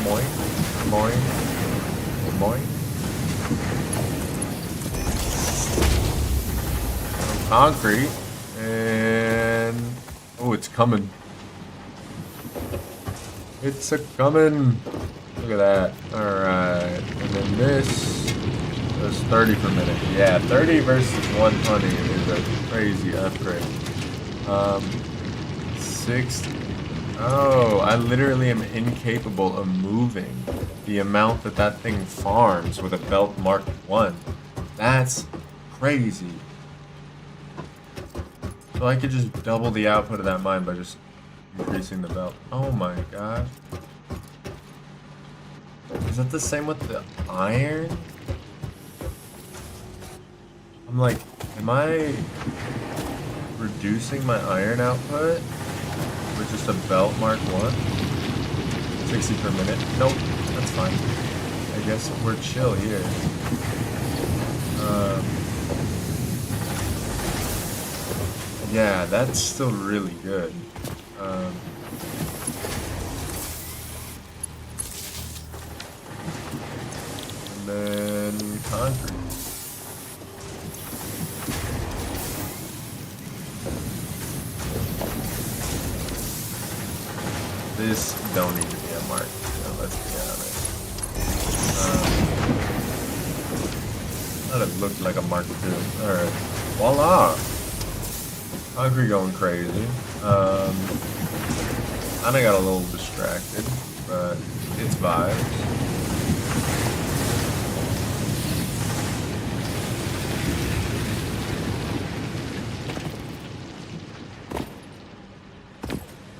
Boing. Boing. Boing. Concrete, and oh, it's coming. It's a coming. Look at that. Alright, and then this is 30 per minute. Yeah, 30 versus 120 is a crazy upgrade. 60. Oh, I literally am incapable of moving the amount that that thing farms with a belt Mark 1. That's crazy. So I could just double the output of that mine by just increasing the belt. Oh my gosh. Is that the same with the iron? I'm like, am I reducing my iron output with just a belt Mark 1? 60 per minute? Nope, that's fine. I guess we're chill here. Yeah, that's still really good. And then concrete. This don't need to be a mark, let's be honest. Thought it looked like a mark 2. Alright. Voila! Concrete going crazy. And I got a little distracted, but it's vibes.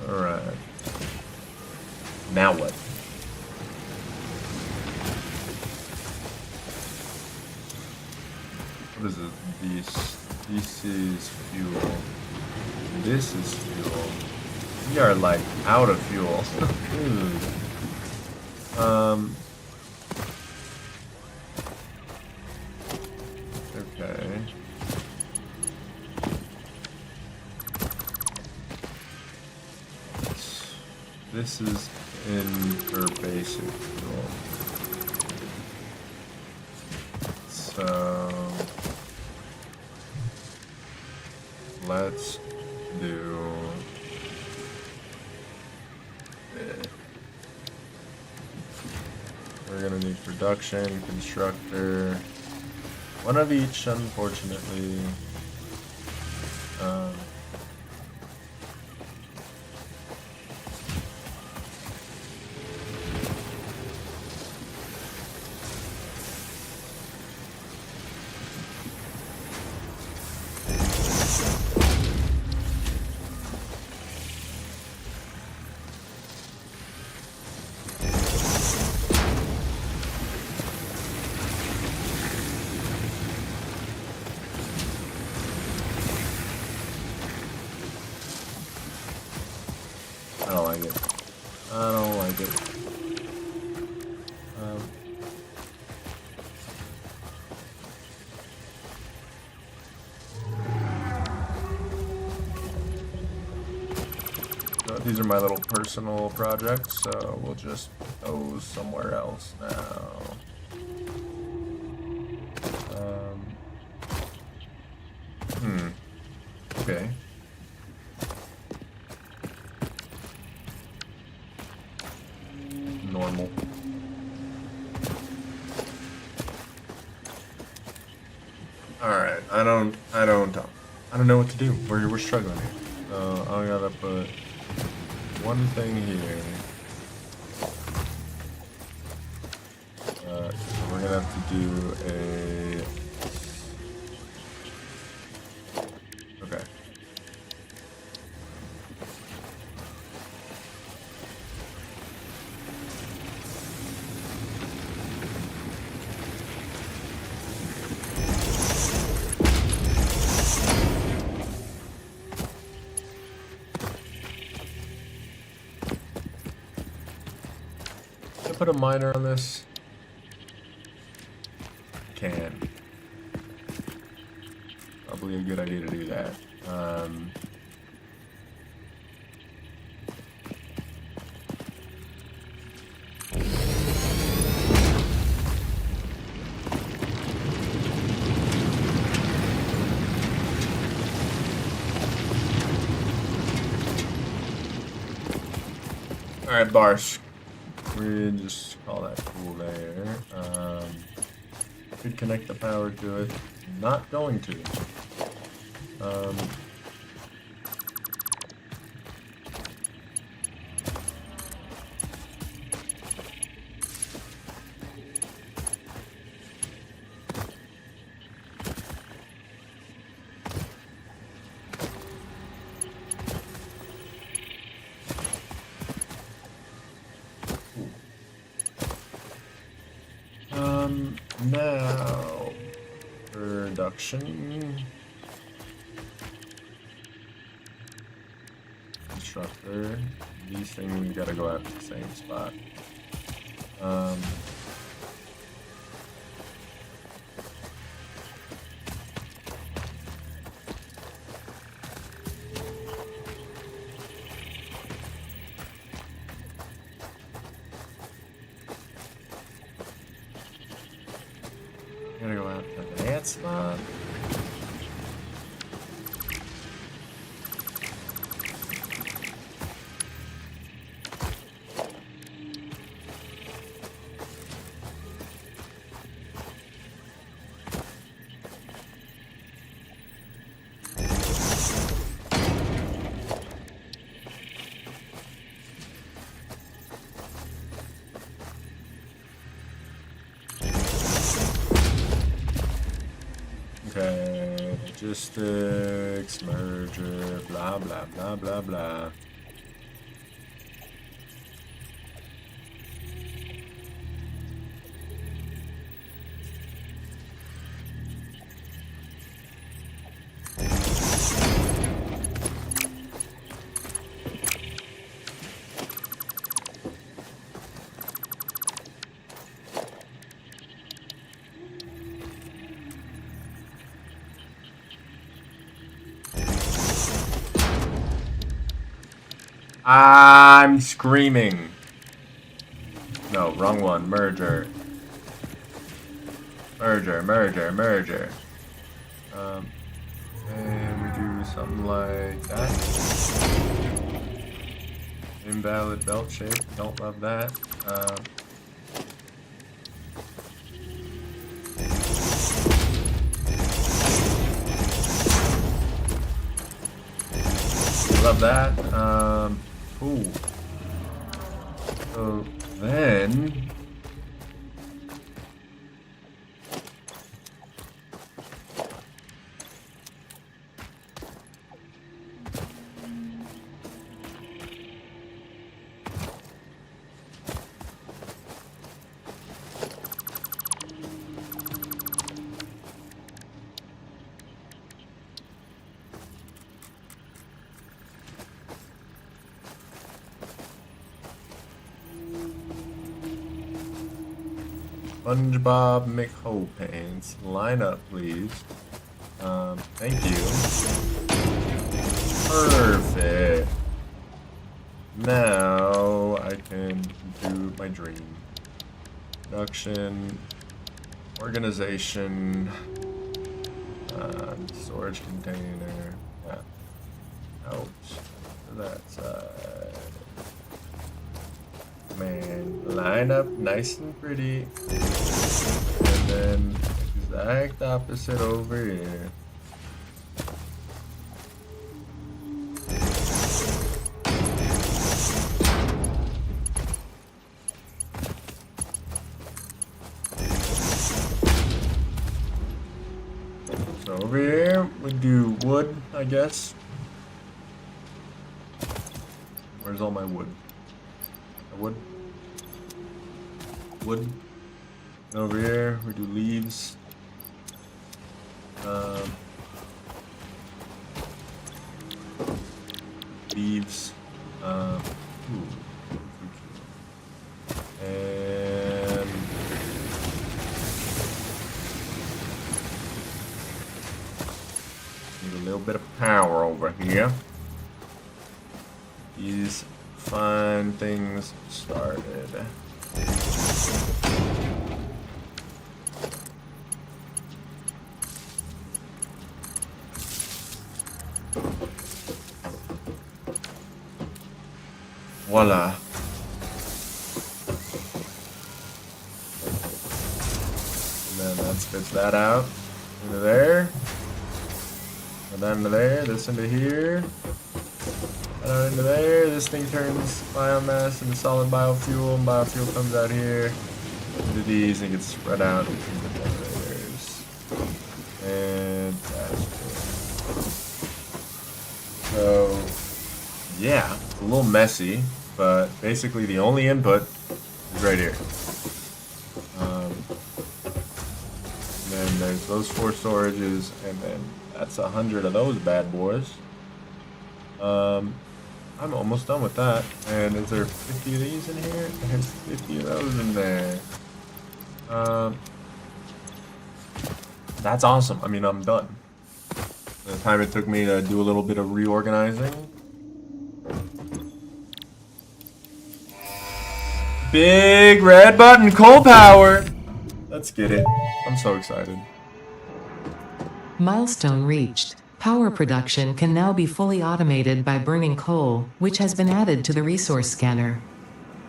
Alright. Now what? What is it? This is fuel. This is fuel. We are like out of fuel. Okay. this is in for basic fuel. So let's do it. We're gonna need production, constructor, one of each, unfortunately. I don't like it. I don't like it. So these are my little personal projects, so we'll just put those somewhere else now. Okay. Normal. Alright, I don't know what to do. We're struggling here. So I gotta put one thing here. So we're gonna have to do a... Okay. Can I put a miner on this? Can. Probably a good idea to do that. Alright, bars. We just call that cool there. Could connect the power to it. Not going to. Now, production, constructor, these things gotta go out to the same spot. Gotta go out to that spot. Okay, logistics, merger, blah, blah, blah, blah, blah. I'm screaming. No, wrong one. Merger. Merger. And we do something like that. Invalid belt shape. Don't love that. Love that. Ooh. So then. SpongeBob McHopants. Line up, please. Thank you. Perfect. Now I can do my dream. Production, organization, storage container. Yeah. Ouch. That side. Man, line up nice and pretty. And then exact opposite over here. So over here we do wood, I guess. Where's all my wood? Wood. And over here we do leaves. Leaves. And need a little bit of power over here. These fine things started. Voila. And then that spits that out into there. And then into there, this into here. And into there, this thing turns biomass into solid biofuel, and biofuel comes out here into these and gets spread out into the generators. And that's good. So, yeah, it's a little messy, but basically the only input is right here. And then there's those 4 storages, and then that's 100 of those bad boys. I'm almost done with that. And is there 50 of these in here? There's 50 of those in there. That's awesome. I mean, I'm done. The time it took me to do a little bit of reorganizing. Big red button, coal power. Let's get it. I'm so excited. Milestone reached. Power production can now be fully automated by burning coal, which has been added to the resource scanner.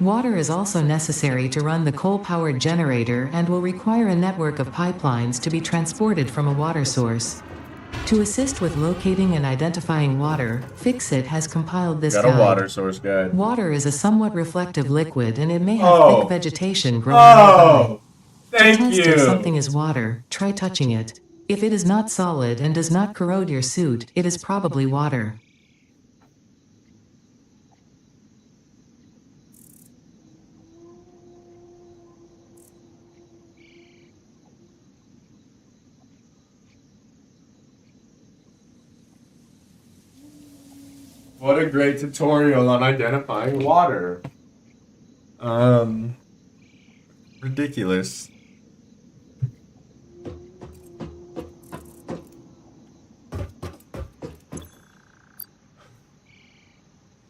Water is also necessary to run the coal-powered generator and will require a network of pipelines to be transported from a water source. To assist with locating and identifying water, Fixit has compiled this Got guide. a water source guide. Water is a somewhat reflective liquid and it may have thick vegetation growing nearby. Thank To test you. if something is water, try touching it. If it is not solid and does not corrode your suit, it is probably water. What a great tutorial on identifying water. Ridiculous.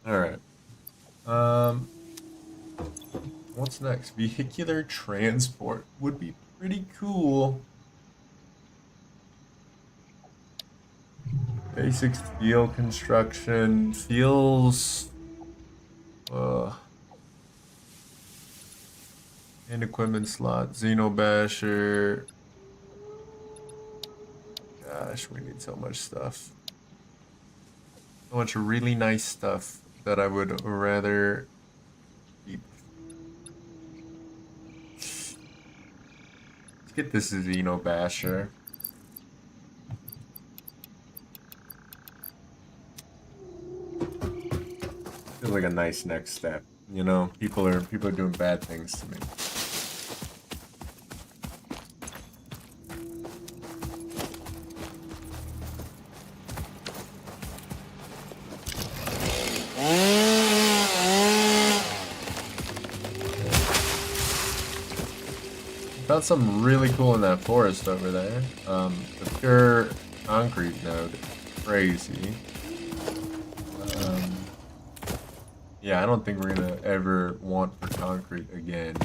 All right. What's next? Vehicular transport would be pretty cool. Basic steel construction feels... and equipment slot, Xenobasher. Gosh, we need so much stuff. So much really nice stuff that I would rather keep. Let's get this Xenobasher. Feels like a nice next step. You know, people are doing bad things to me. Found something really cool in that forest over there. The pure concrete node, crazy. Yeah, I don't think we're gonna ever want for concrete again.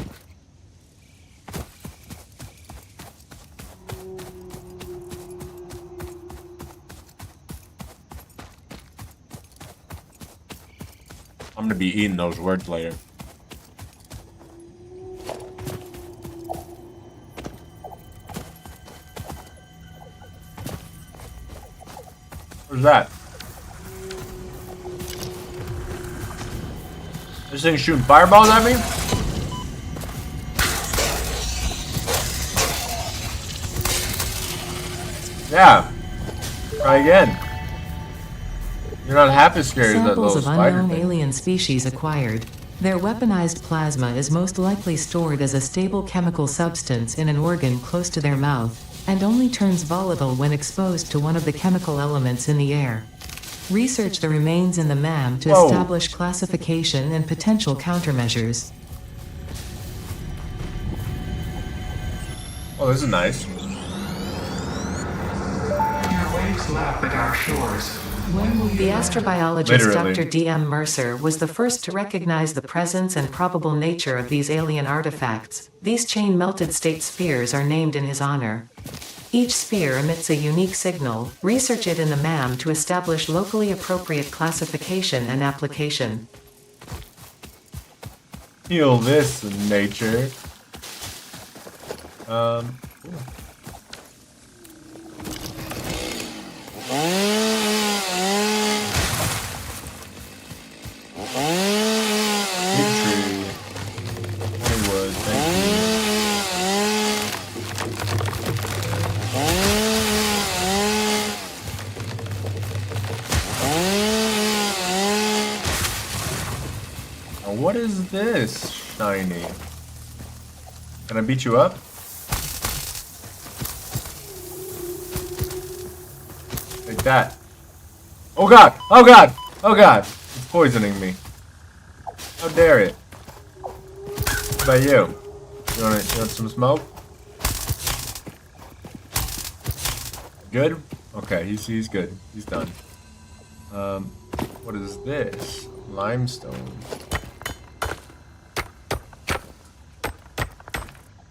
I'm gonna be eating those words later. Where's that? This thing's shooting fireballs at me? Yeah. Try again. You're not half as scary as that little Samples of spider unknown thing. alien species acquired. Their weaponized plasma is most likely stored as a stable chemical substance in an organ close to their mouth, and only turns volatile when exposed to one of the chemical elements in the air. Research the remains in the MAM to Whoa. establish classification and potential countermeasures. Oh, this is nice. Your waves lap at our shores. The astrobiologist Literally. Dr. D.M. Mercer was the first to recognize the presence and probable nature of these alien artifacts. These chain-melted state spheres are named in his honor. Each sphere emits a unique signal. Research it in the MAM to establish locally appropriate classification and application. Feel this, nature. Big tree. Hollywood, thank you. Now what is this, shiny? Can I beat you up? Take that. Oh god! Oh god! Oh god! It's poisoning me. How dare it? What about you? You want some smoke? Good? Okay, he's good. He's done. What is this? Limestone.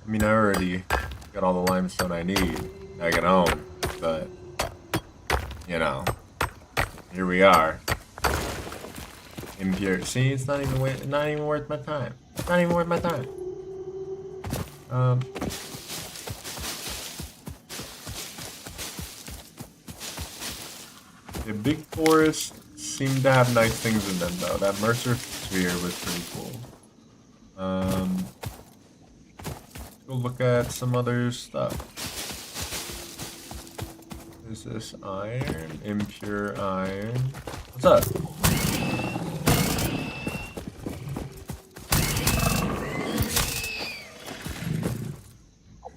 I mean, I already got all the limestone I need back at home, but you know, here we are. Impure. See, it's not even worth my time. It's not even worth my time. The big forests seem to have nice things in them, though. That Mercer sphere was pretty cool. Let's go look at some other stuff. Is this iron? Impure iron. What's up?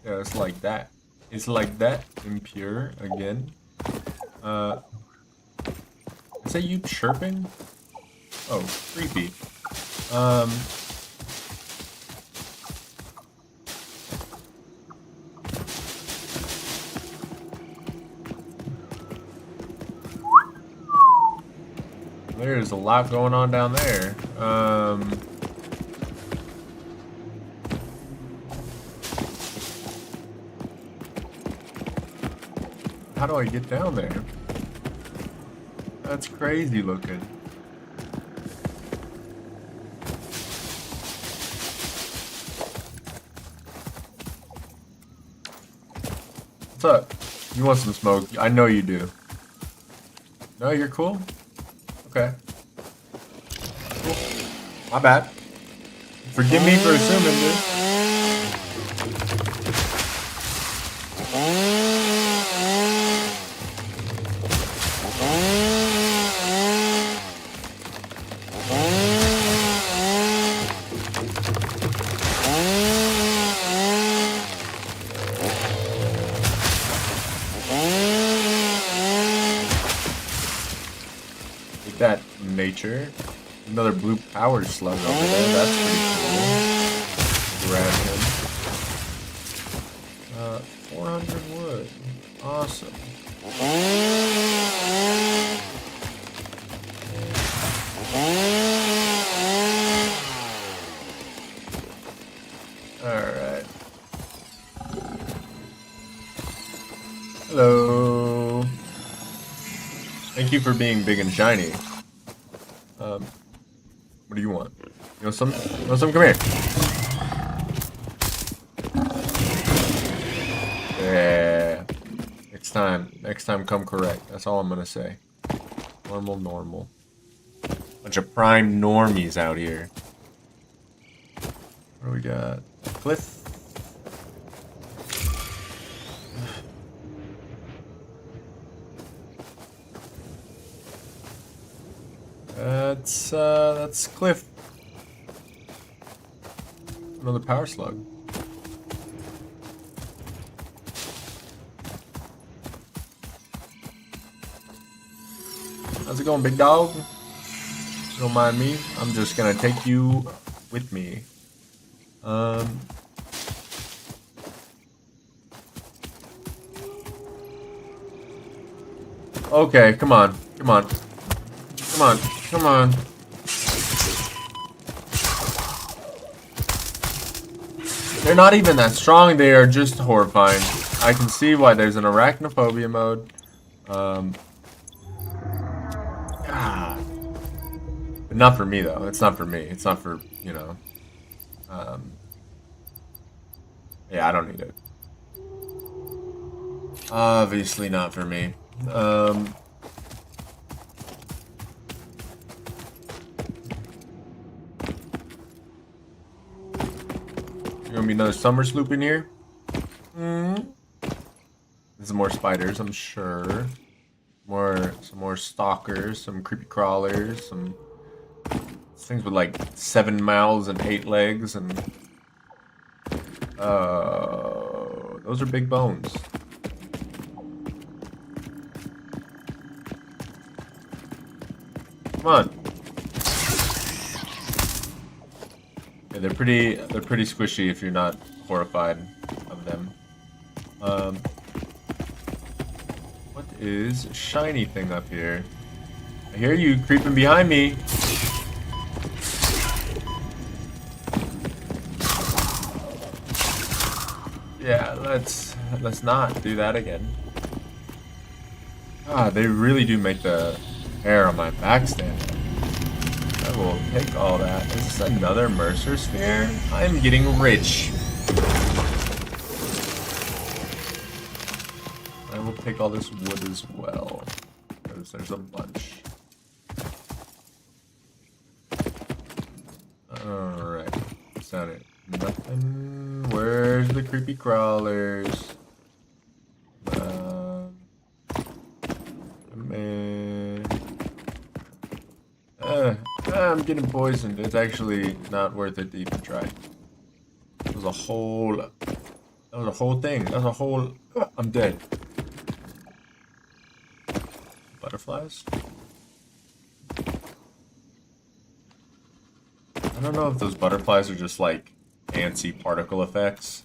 Yeah, it's like that. It's like that. Impure again. Is that you chirping? Oh, creepy. There's a lot going on down there. How do I get down there? That's crazy looking. What's up? You want some smoke? I know you do. No, you're cool? Okay. Cool. My bad. Forgive me for assuming, dude. Take that, nature. Another blue power slug over there. That's pretty cool. Grab him. 400 wood. Awesome. Alright. Hello. Thank you for being big and shiny. What do you want? You want some? You want some? Come here. Yeah. Next time come correct. That's all I'm gonna say. Normal. Bunch of prime normies out here. What do we got? Cliff. That's Cliff. Another power slug. How's it going, big dog? Don't mind me. I'm just gonna take you with me. Okay, come on. They're not even that strong, they are just horrifying. I can see why there's an arachnophobia mode. But not for me, though. It's not for me. It's not for, you know. Yeah, I don't need it. Obviously not for me. Gonna be another summer sloop in here. There's more spiders, I'm sure. Some more stalkers, some creepy crawlers, some things with like 7 mouths and 8 legs, and those are big bones. Come on. Yeah, they're pretty squishy if you're not horrified of them. What is a shiny thing up here? I hear you creeping behind me. Yeah, let's not do that again. Ah, they really do make the hair on my back stand up. I will take all that. Is this another Mercer sphere? I'm getting rich. I will take all this wood as well, because there's a bunch. Alright. Is that it? Nothing. Where's the creepy crawlers? I'm getting poisoned. It's actually not worth it to even try. That was a whole thing. That was a whole. I'm dead. Butterflies? I don't know if those butterflies are just like antsy particle effects,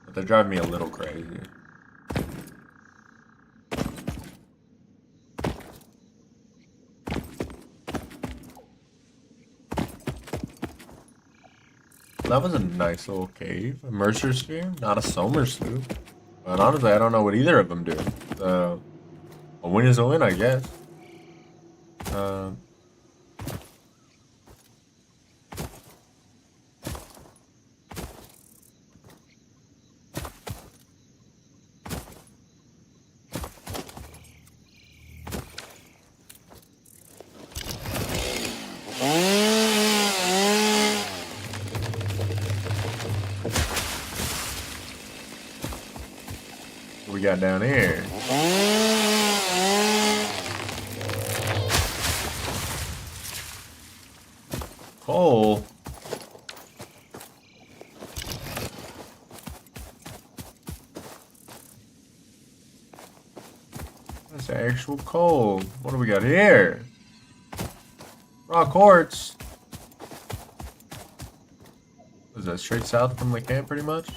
but they're driving me a little crazy. That was a nice little cave. A Mercer sphere, not a Somer sloop. But honestly, I don't know what either of them do. So So a win is a win, I guess. What we got down here? Coal. That's actual coal. What do we got here? Raw quartz. Was that straight south from the camp, pretty much?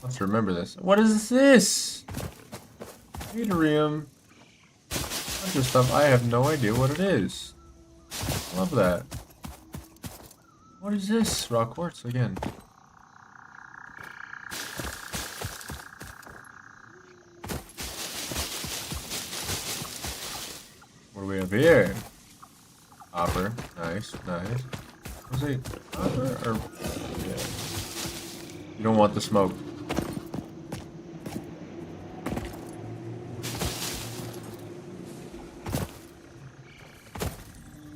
Let's remember this. What is this? Deuterium. Bunch of stuff. I have no idea what it is. Love that. What is this? Raw quartz again. What do we have here? Copper. Nice, nice. Was it copper or? Yeah. You don't want the smoke.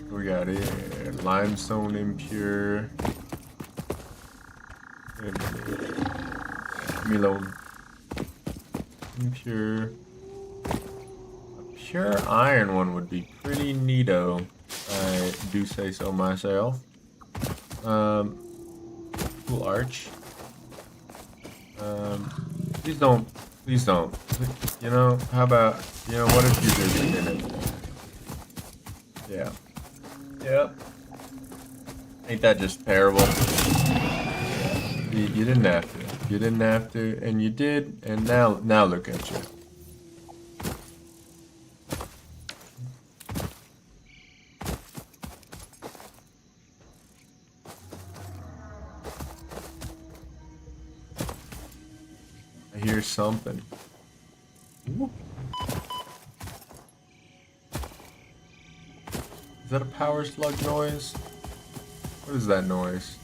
What we got here? Limestone impure. Wait a minute. Leave me alone. Impure. A pure iron one would be pretty neato. I do say so myself. Cool arch. Please don't. Please don't. You know, how about, you know, what if you just did it? Yeah. Yep. Ain't that just terrible? You didn't have to. You didn't have to, and you did, and now look at you. I hear something. Ooh. Is that a power slug noise? What is that noise?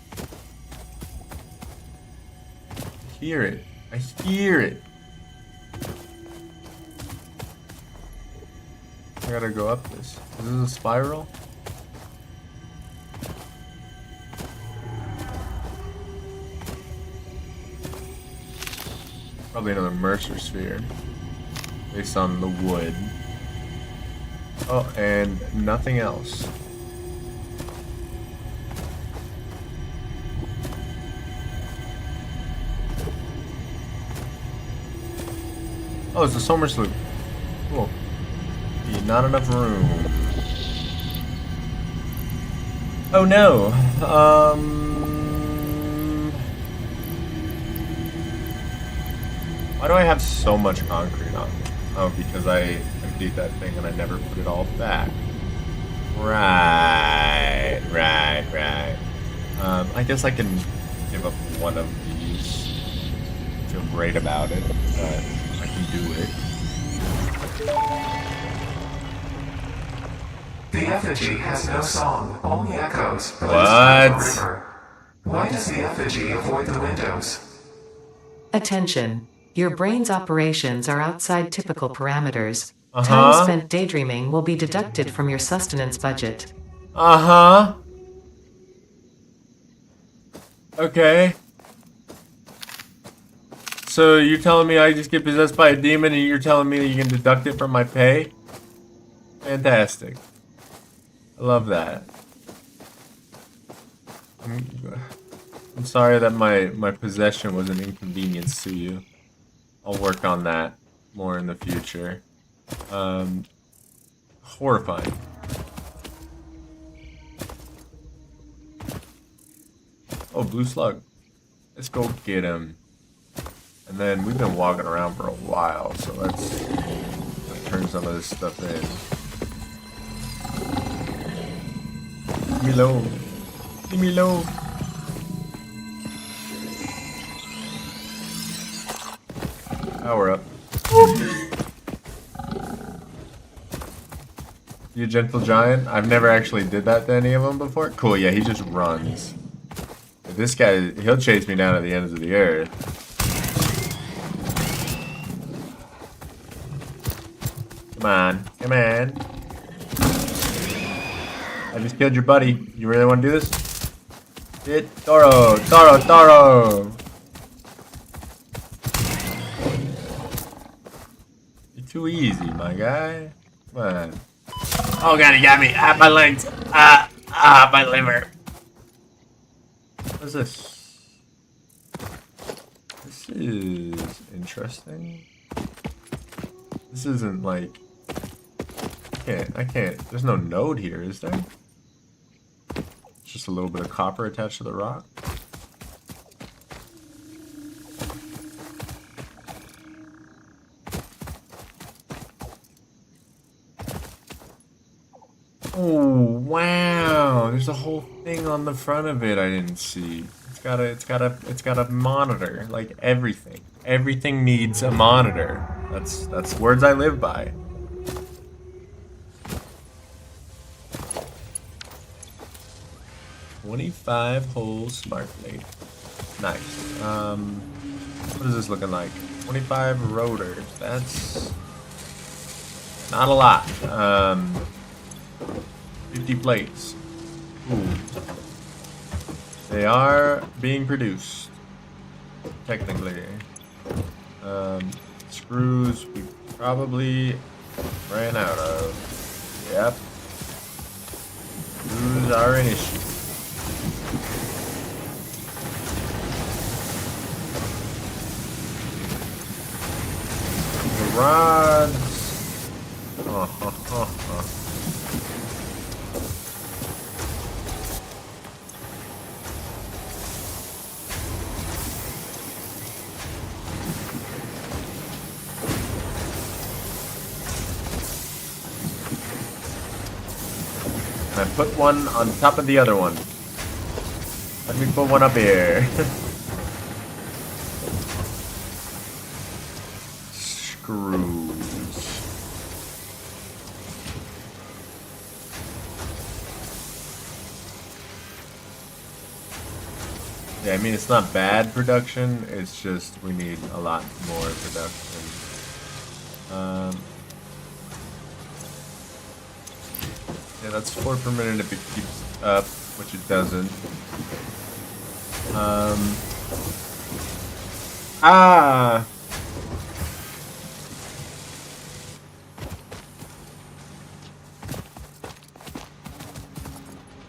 I hear it. I hear it. I gotta go up this. Is this a spiral? Probably another Mercer sphere. Based on the wood. Oh, and nothing else. Oh, it's a summer sloop. Cool. Not enough room. Oh no. Why do I have so much concrete on me? Oh, because I emptied that thing and I never put it all back. Right. I guess I can give up one of these. I feel great about it, but I can do it. The effigy has no song, only echoes. What? Why does the effigy avoid the windows? Attention. Your brain's operations are outside typical parameters. Time spent daydreaming will be deducted from your sustenance budget. Okay. So you're telling me I just get possessed by a demon and you're telling me that you can deduct it from my pay? Fantastic. I love that. I'm sorry that my possession was an inconvenience to you. I'll work on that more in the future. Horrifying. Oh, blue slug. Let's go get him. And then we've been walking around for a while, so let's turn some of this stuff in. Leave me alone. Leave me alone. Power up. You gentle giant? I've never actually did that to any of them before. Cool, yeah, he just runs. This guy, he'll chase me down to the ends of the earth. Come on, come on. I just killed your buddy. You really want to do this? Hit Toro, Toro, Toro. You're too easy, my guy. Come on. Oh god, he got me. Ah, my legs. My liver. What is this? This is interesting. This isn't like... I can't. There's no node here, is there? It's just a little bit of copper attached to the rock. Oh wow! There's a whole thing on the front of it I didn't see. It's got a monitor, like everything. Everything needs a monitor. That's words I live by. $25-hole smart blade. Nice. What is this looking like? 25 rotors. That's not a lot. 50 plates. Ooh. They are being produced. Technically. Screws we probably ran out of. Yep. Screws are an issue. The rods. I put one on top of the other one. Let me put one up here. Screws. Yeah, I mean, it's not bad production, it's just we need a lot more production. Yeah, that's 4 per minute if it keeps up, which it doesn't.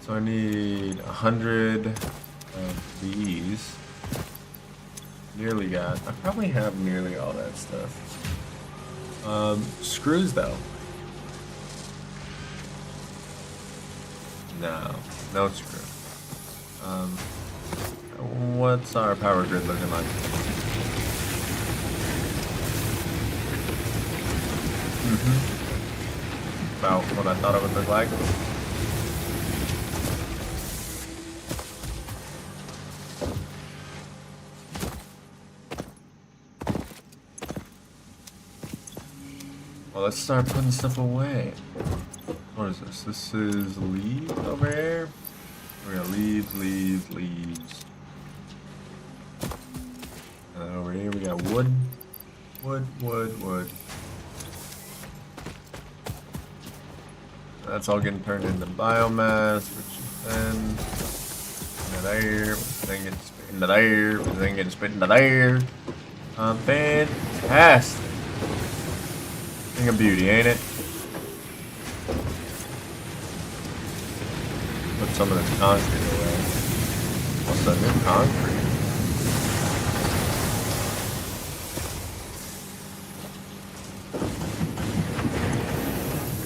So I need 100 of these. Nearly got. I probably have nearly all that stuff. Screws though. No screw. What's our power grid looking like? About what I thought it would look like. Well, let's start putting stuff away. What is this? This is leaves over here. We're gonna leaves. And then over here we got wood. Wood. That's all getting turned into biomass, which is then into there, which then gets spit into there, which then gets spit into there. Fantastic. Thing of beauty, ain't it? Put some of this concrete away. What's that new concrete?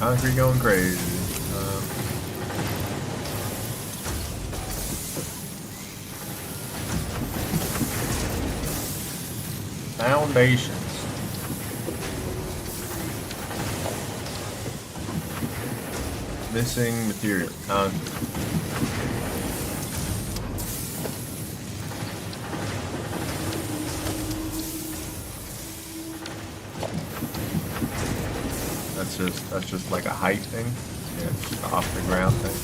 Concrete going crazy. Foundations. Missing material. Concrete. That's just like a height thing. Yeah, just off the ground thing.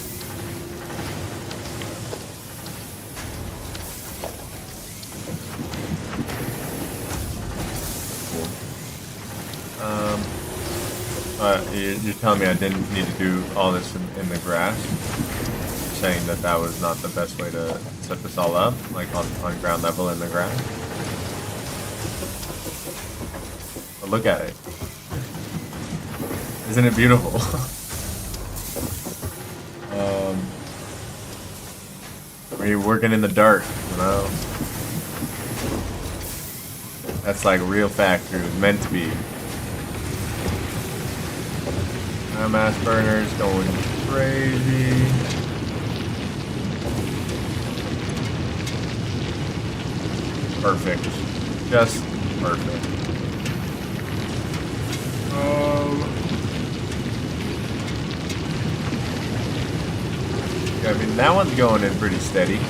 You're telling me I didn't need to do all this in the grass? You're saying that was not the best way to set this all up, like on ground level in the grass? But look at it. Isn't it beautiful? We're working in the dark, you know? That's like real factory, meant to be. Mass burners going crazy. Perfect. Just perfect. Yeah, I mean, that one's going in pretty steady.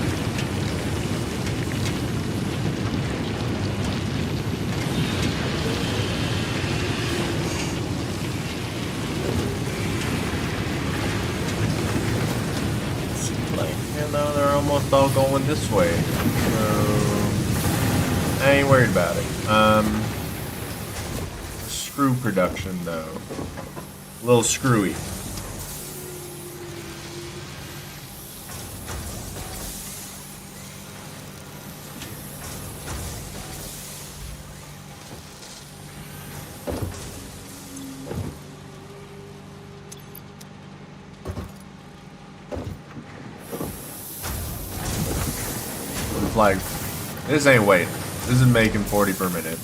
They're almost all going this way, so I ain't worried about it. Screw production though, a little screwy. Like, this ain't waiting. This is making 40 per minute.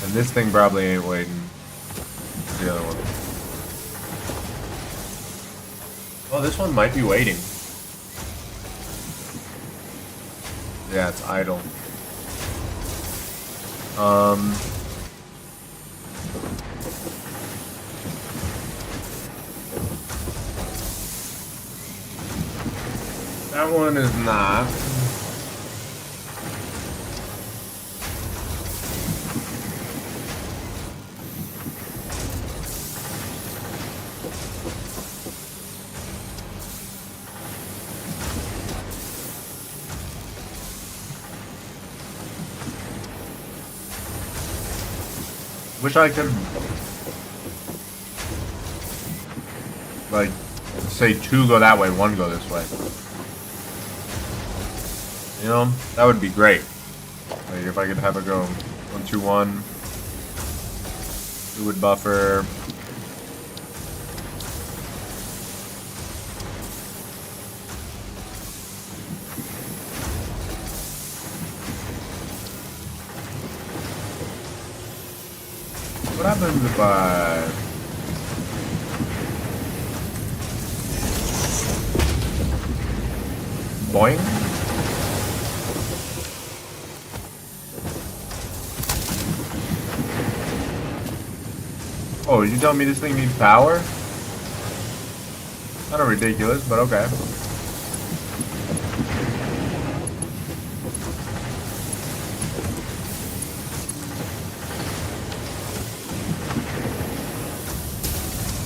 And this thing probably ain't waiting. The other one. Oh, this one might be waiting. Yeah, it's idle. That one is not. Wish I could, like, say 2 go that way, 1 go this way. You know, that would be great. Like if I could have it go 1, 2, 1. It would buffer. What happens if I... Boing? Oh, you telling me this thing needs power? Kind of ridiculous, but okay.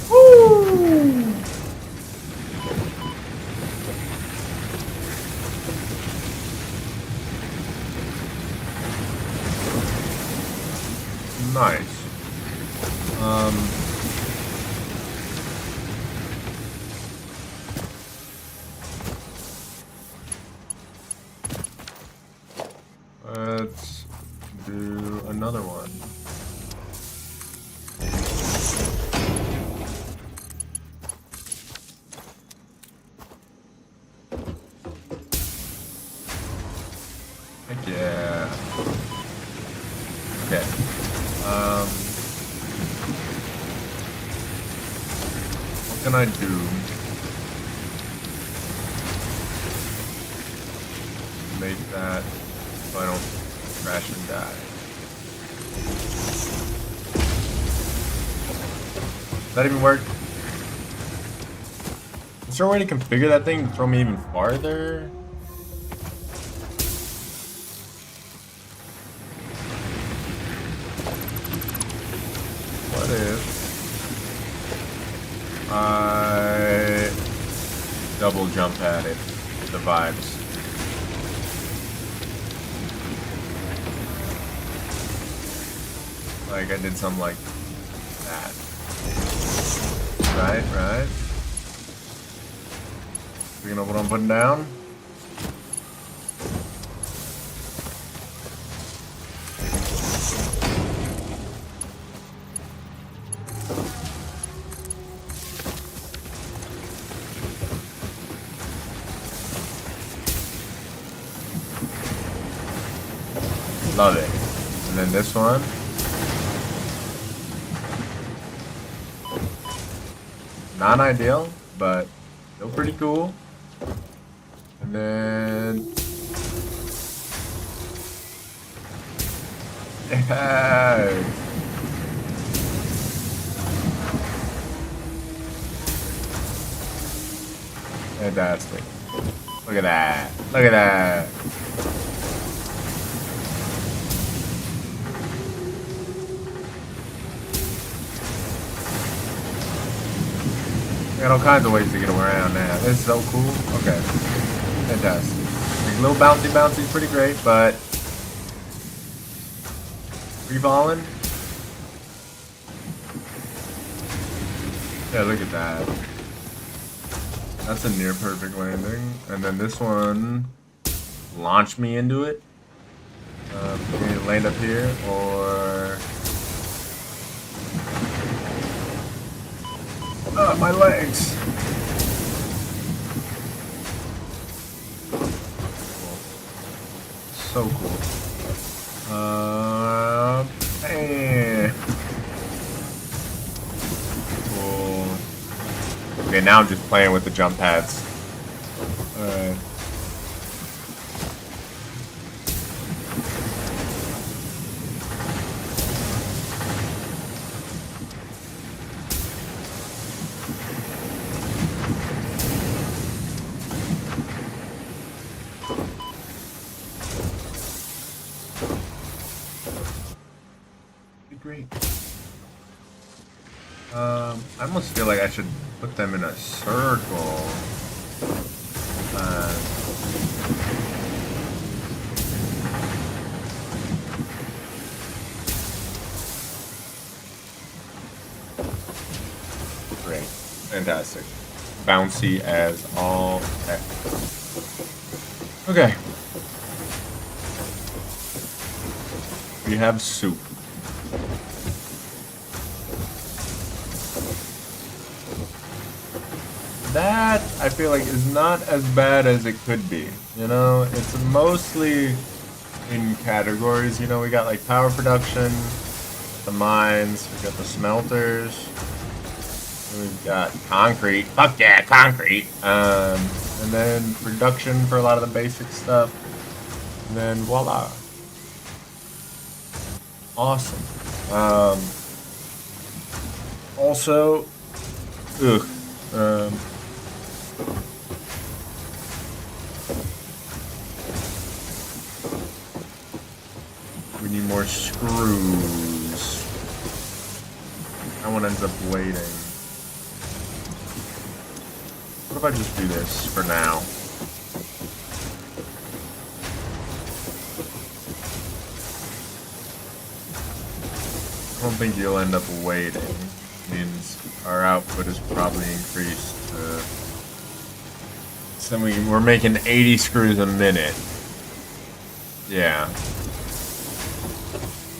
Woo! Nice. Let's do another one. Heck yeah. Okay. What can I do? Make that so I don't crash and die. Does that even work? Is there a way to configure that thing to throw me even farther? what if I double jump at it? The vibes. Like I did something like that. Right. You know what I'm putting down? Love it. And then this one. Not ideal, but still pretty cool. And then... Yeah. Fantastic. Look at that. Look at that. I got all kinds of ways to get around now. This is so cool. Okay. Fantastic. Like, a little bouncy, pretty great, but... Free falling? Yeah, look at that. That's a near perfect landing. And then this one... Launch me into it. Can you land up here, or... My legs! So cool. Hey. Cool. Okay, now I'm just playing with the jump pads. Alright. Great. I almost feel like I should put them in a circle. Great. Fantastic. Bouncy as all heck. Okay. We have soup. That, I feel like, is not as bad as it could be. You know, it's mostly in categories. You know, we got like power production, the mines, we got the smelters, we've got concrete. Fuck yeah, concrete. And then production for a lot of the basic stuff. And then voila. Awesome. Also, we need more screws. That one ends up waiting. What if I just do this for now? I don't think you'll end up waiting. Means our output is probably increased to... So we're making 80 screws a minute. Yeah.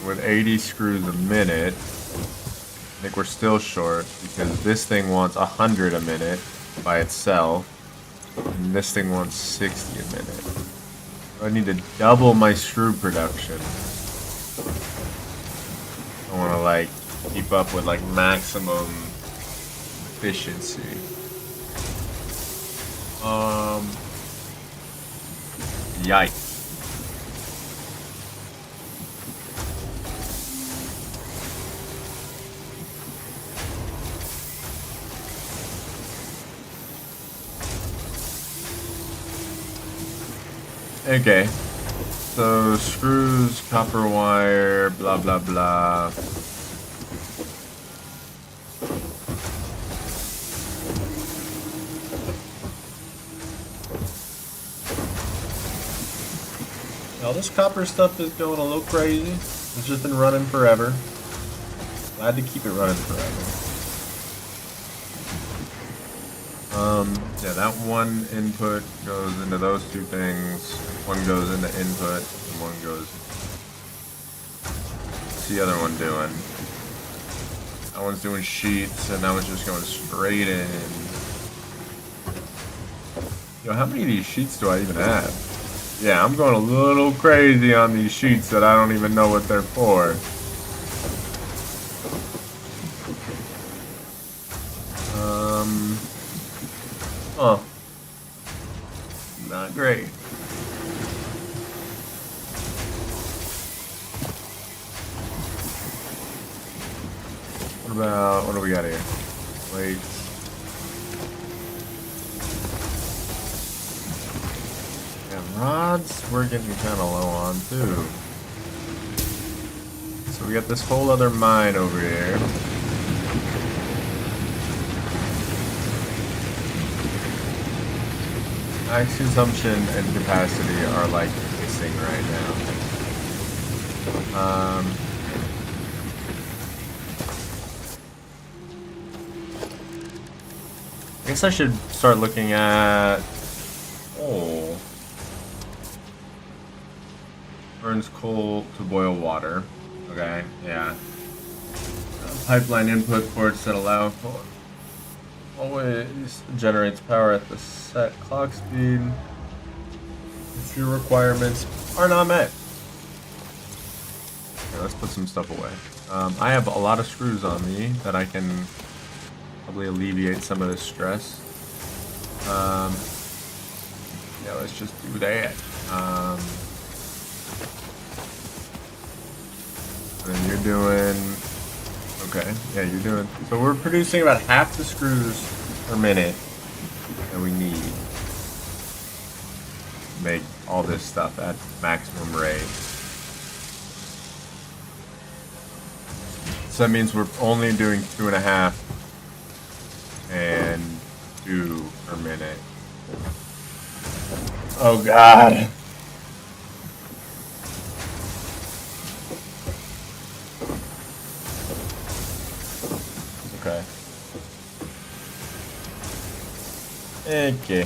With 80 screws a minute, I think we're still short because this thing wants 100 a minute by itself, and this thing wants 60 a minute. I need to double my screw production. I want to like keep up with like maximum efficiency. Yikes. Okay, so screws, copper wire, blah blah blah. Now this copper stuff is going a little crazy. It's just been running forever. Glad to keep it running forever. Yeah, that one input goes into those two things. One goes into input, and one goes. What's the other one doing? That one's doing sheets, and that one's just going straight in. Yo, how many of these sheets do I even have? Yeah, I'm going a little crazy on these sheets that I don't even know what they're for. Huh. Not great. What do we got here? Plates. Yeah, rods we're getting kind of low on too. So we got this whole other mine over here. Max consumption and capacity are like missing right now. I guess I should start looking at. Oh. Burns coal to boil water. Okay, yeah. Pipeline input ports that allow for. Always generates power at the set clock speed if your requirements are not met. Okay, let's put some stuff away. I have a lot of screws on me that I can probably alleviate some of this stress. Yeah, let's just do that. And you're doing. Okay, yeah, you're doing. So we're producing about half the screws per minute that we need to make all this stuff at maximum rate. So that means we're only doing 2.5 and 2 per minute. Oh God. Okay. Okay.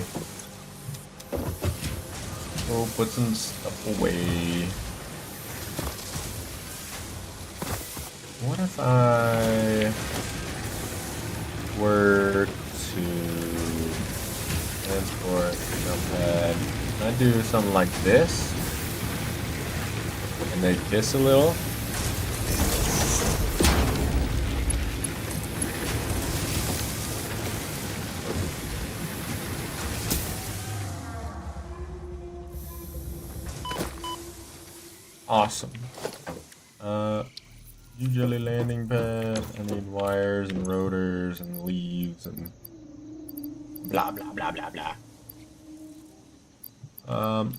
We'll put some stuff away. What if I were to transport jump pad? Can I do something like this? And make this a little? Awesome. Usually landing pad. I need wires and rotors and leaves and blah blah blah blah blah.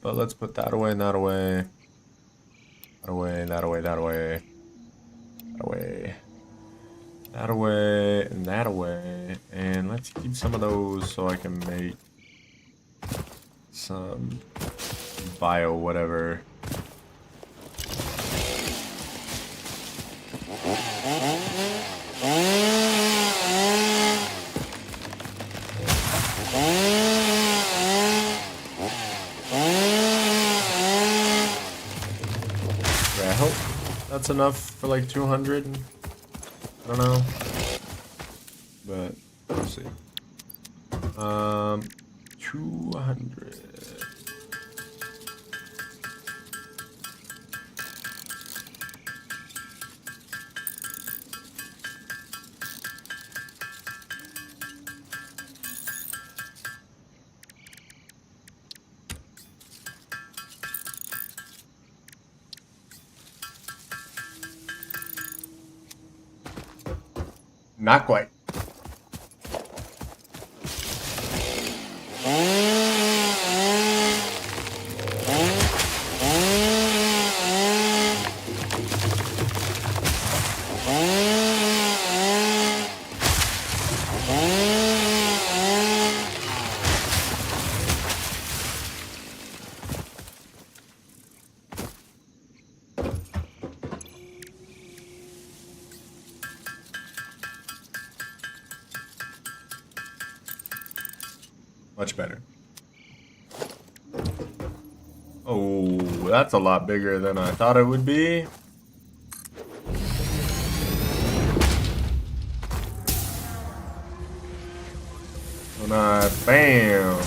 But let's put that away and that away. That away, that away, that away. That away. That away and that away. And let's keep some of those so I can make some bio whatever. I hope that's enough for like 200. I don't know, but we'll see. 200. Not quite. Much better. Oh, that's a lot bigger than I thought it would be. And bam.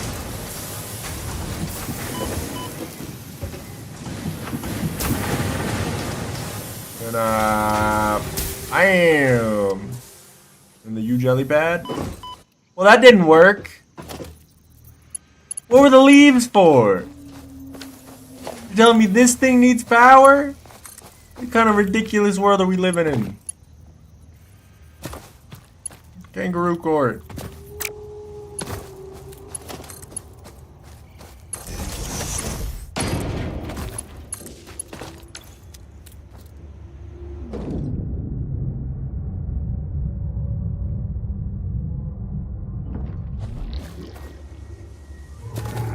And bam. And the U jelly pad. Well, that didn't work. What were the leaves for? You telling me this thing needs power? What kind of ridiculous world are we living in? Kangaroo court.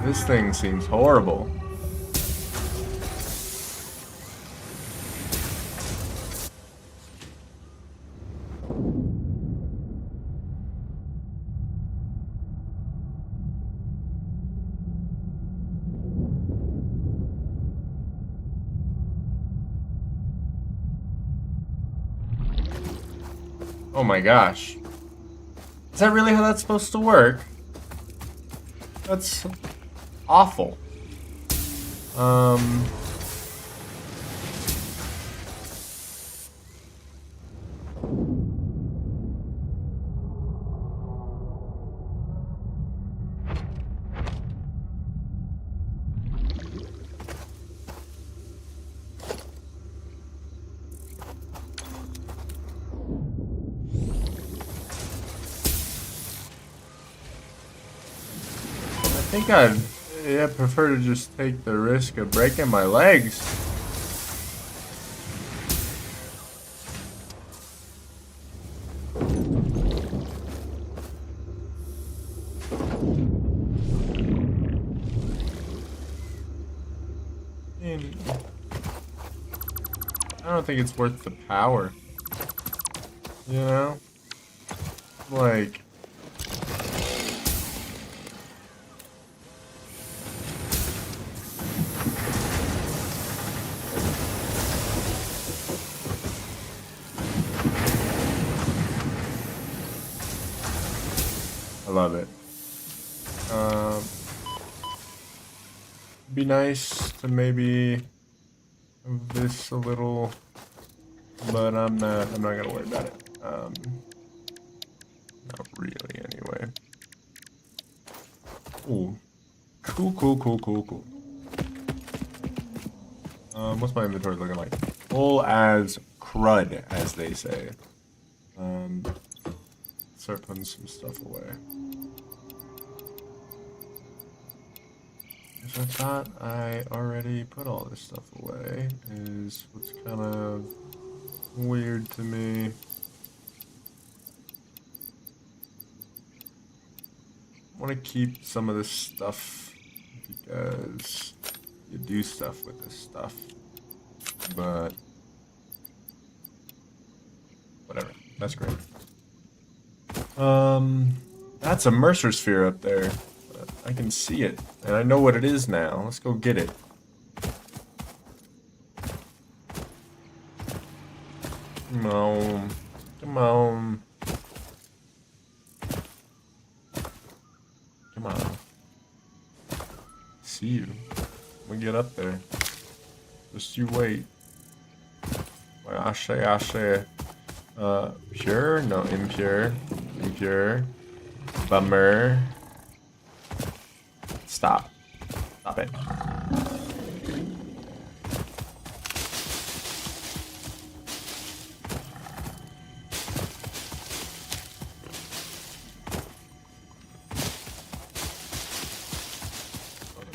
This thing seems horrible. Oh my gosh. Is that really how that's supposed to work? That's awful. I think I'd prefer to just take the risk of breaking my legs. I don't think it's worth the power. You know? Like... I love it. Be nice to maybe move this a little, but I'm not gonna worry about it. Not really anyway. Ooh. Cool. What's my inventory looking like? Full as crud, as they say. Start putting some stuff away. I thought I already put all this stuff away, is what's kind of weird to me. I want to keep some of this stuff because you do stuff with this stuff, but whatever, that's great. That's a Mercer sphere up there. I can see it, and I know what it is now. Let's go get it. Come on. Come on. Come on. See you. We get up there. Just you wait. Well, I say. Pure? No, impure. Impure. Bummer. Stop. Stop it.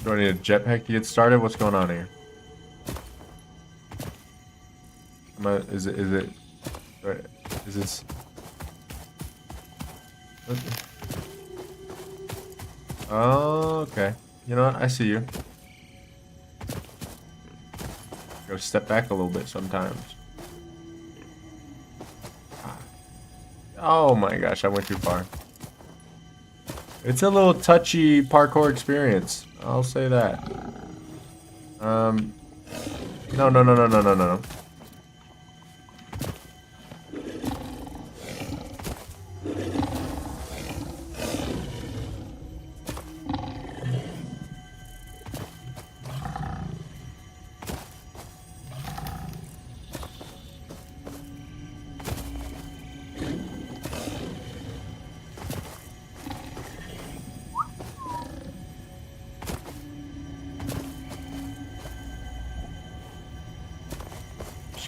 Do I need a jetpack to get started? What's going on here? Is it right, is this what? Oh, okay. You know what? I see you. Go step back a little bit sometimes. Oh my gosh, I went too far. It's a little touchy parkour experience. I'll say that. No, no, no, no, no, no, no.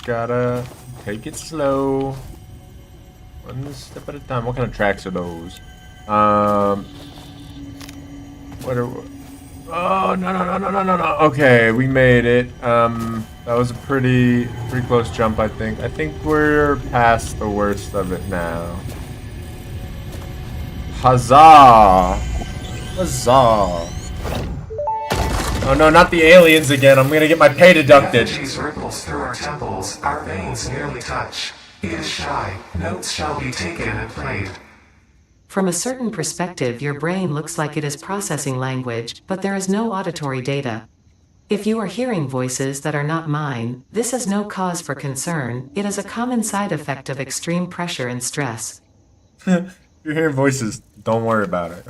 Gotta take it slow. One step at a time. What kind of tracks are those? What are... Oh, no, no, no, no, no, no, no. Okay, we made it. That was a pretty close jump, I think. I think we're past the worst of it now. Huzzah! Huzzah! Oh no, not the aliens again. I'm gonna get my pay deducted. Energies ripples through our temples, our veins nearly touch. He is shy. Notes shall be taken and played. From a certain perspective, your brain looks like it is processing language, but there is no auditory data. If you are hearing voices that are not mine, this is no cause for concern. It is a common side effect of extreme pressure and stress. If you're hearing voices, don't worry about it.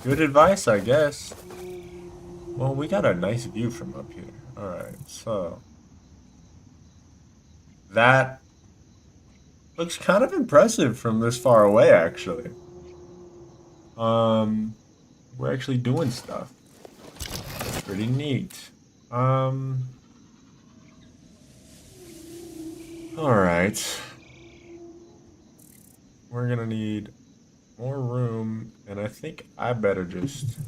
Good advice, I guess. Well, we got a nice view from up here. Alright, so... That looks kind of impressive from this far away, actually. We're actually doing stuff. That's pretty neat. Alright. We're gonna need more room, and I think I better just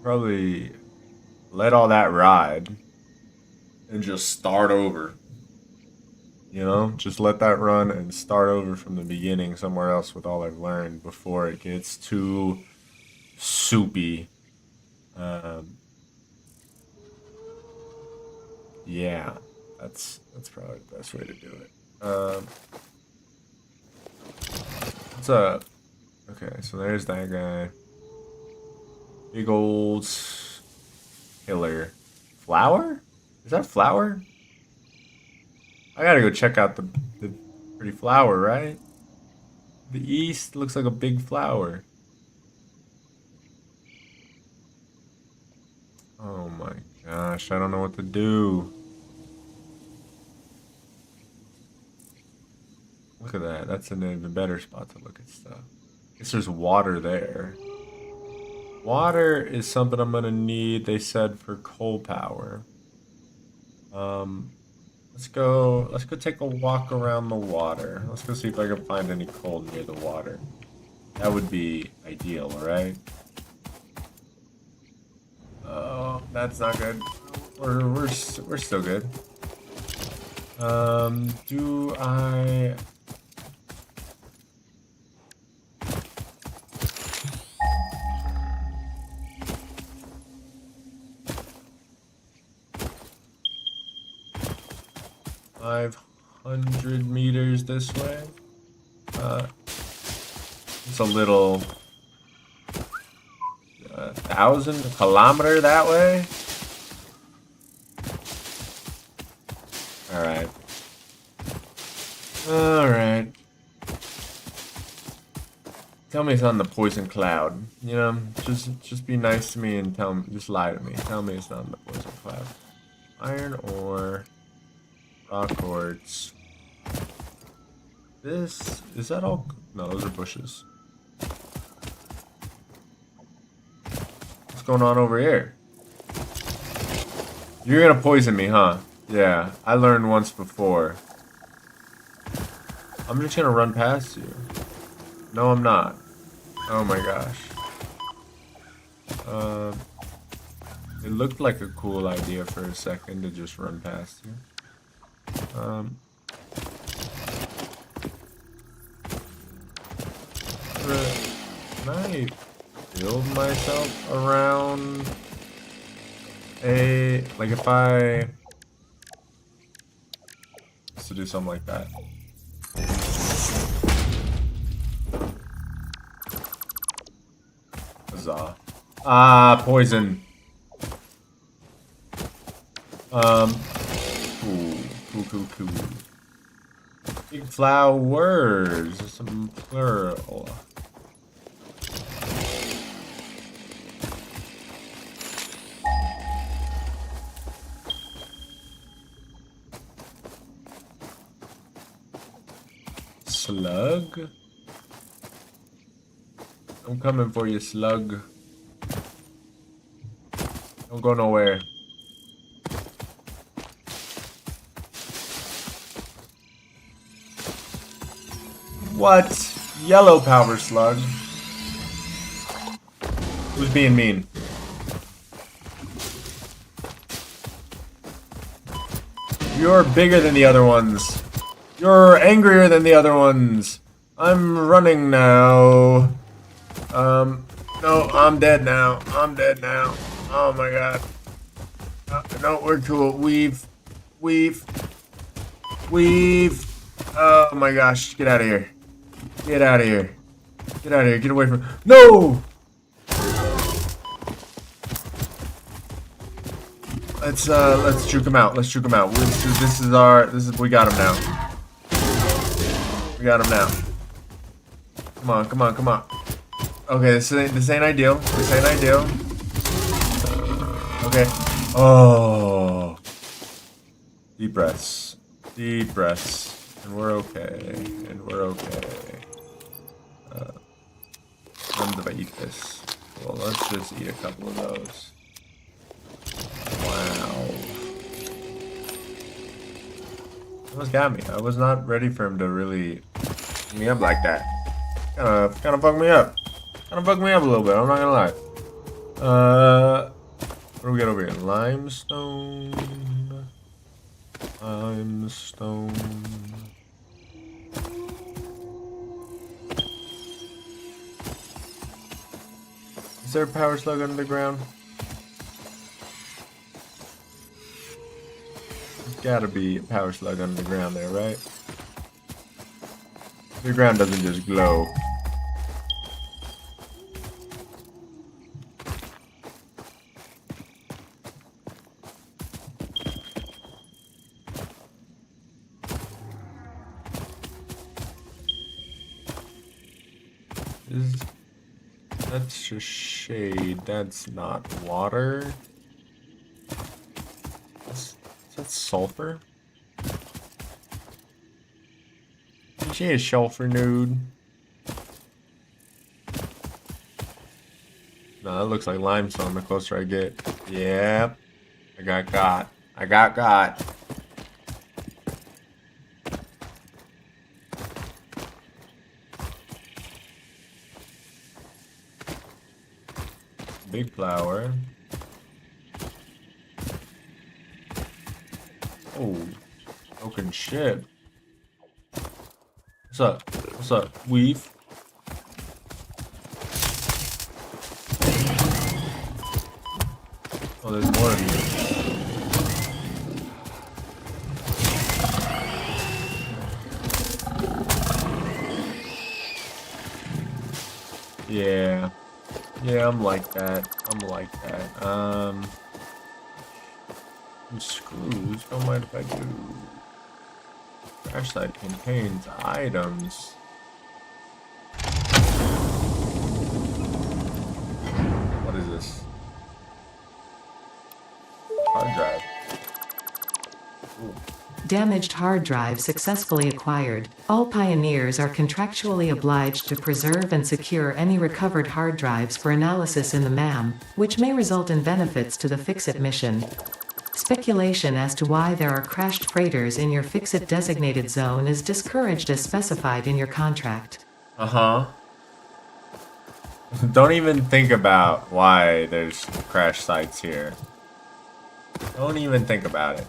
probably let all that ride and just start over. You know, just let that run and start over from the beginning somewhere else with all I've learned before it gets too soupy. Yeah, that's probably the best way to do it. What's up? Okay, so there's that guy. Big old killer. Flower? Is that flower? I gotta go check out the pretty flower, right? The east looks like a big flower. Oh my gosh, I don't know what to do. Look at that. That's an even better spot to look at stuff. Guess there's water there. Water is something I'm gonna need, they said, for coal power. Let's go take a walk around the water. Let's go see if I can find any coal near the water. That would be ideal, right? Oh, that's not good. We're still good. Do I... $500 meters this way. It's a little 1,000 kilometer that way. All right. All right. Tell me it's on the poison cloud. You know, just be nice to me and tell me, just lie to me. Tell me it's not on the poison cloud. Iron ore. Rock quartz. This, is that all? No, those are bushes. What's going on over here? You're gonna poison me, huh? Yeah, I learned once before. I'm just gonna run past you. No, I'm not. Oh my gosh. It looked like a cool idea for a second to just run past you. Can I build myself around a, like if I was to do something like that. Huzzah. Ah, poison. Cool. Cool. Big flowers. Some plural. Slug? I'm coming for you, slug. Don't go nowhere. What? Yellow power slug? Who's being mean? You're bigger than the other ones. You're angrier than the other ones. I'm running now. No, I'm dead now. I'm dead now. Oh my god. No, we're cool. Weave. Oh my gosh. Get out of here. Get out of here. Get out of here. Get away from. No! Let's juke him out. Let's juke him out. We got him now. We got him now. Come on. Okay, this ain't ideal. This ain't ideal. Okay. Oh. Deep breaths. And we're okay. When did I eat this? Well, let's just eat a couple of those. Wow. Almost got me. I was not ready for him to really fuck me up like that. Kind of fucked me up. Kind of fucked me up a little bit, I'm not gonna lie. What do we got over here? Limestone. Is there a power slug under the ground? There's gotta be a power slug under the ground there, right? The ground doesn't just glow. That's just shade. That's not water. Is that sulfur? She is sulfur, nude. No, that looks like limestone the closer I get. Yep. I got got. Big flower. Oh, broken ship. What's up? Weave. Oh, there's more of you. Yeah, I'm like that. Screws. Don't mind if I do. Crash site contains items. What is this? Hard drive. Ooh. Damaged hard drive successfully acquired. All pioneers are contractually obliged to preserve and secure any recovered hard drives for analysis in the MAM, which may result in benefits to the Fix-It mission. Speculation as to why there are crashed freighters in your Fix-It designated zone is discouraged as specified in your contract. Don't even think about why there's crash sites here. Don't even think about it.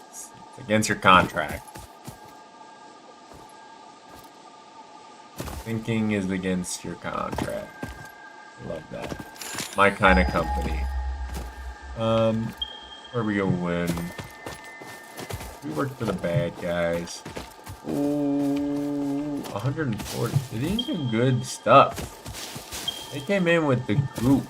It's against your contract. Thinking is against your contract. Love that. My kind of company. Where are we gonna win? We work for the bad guys. Ooh, 140. These are good stuff. They came in with the group.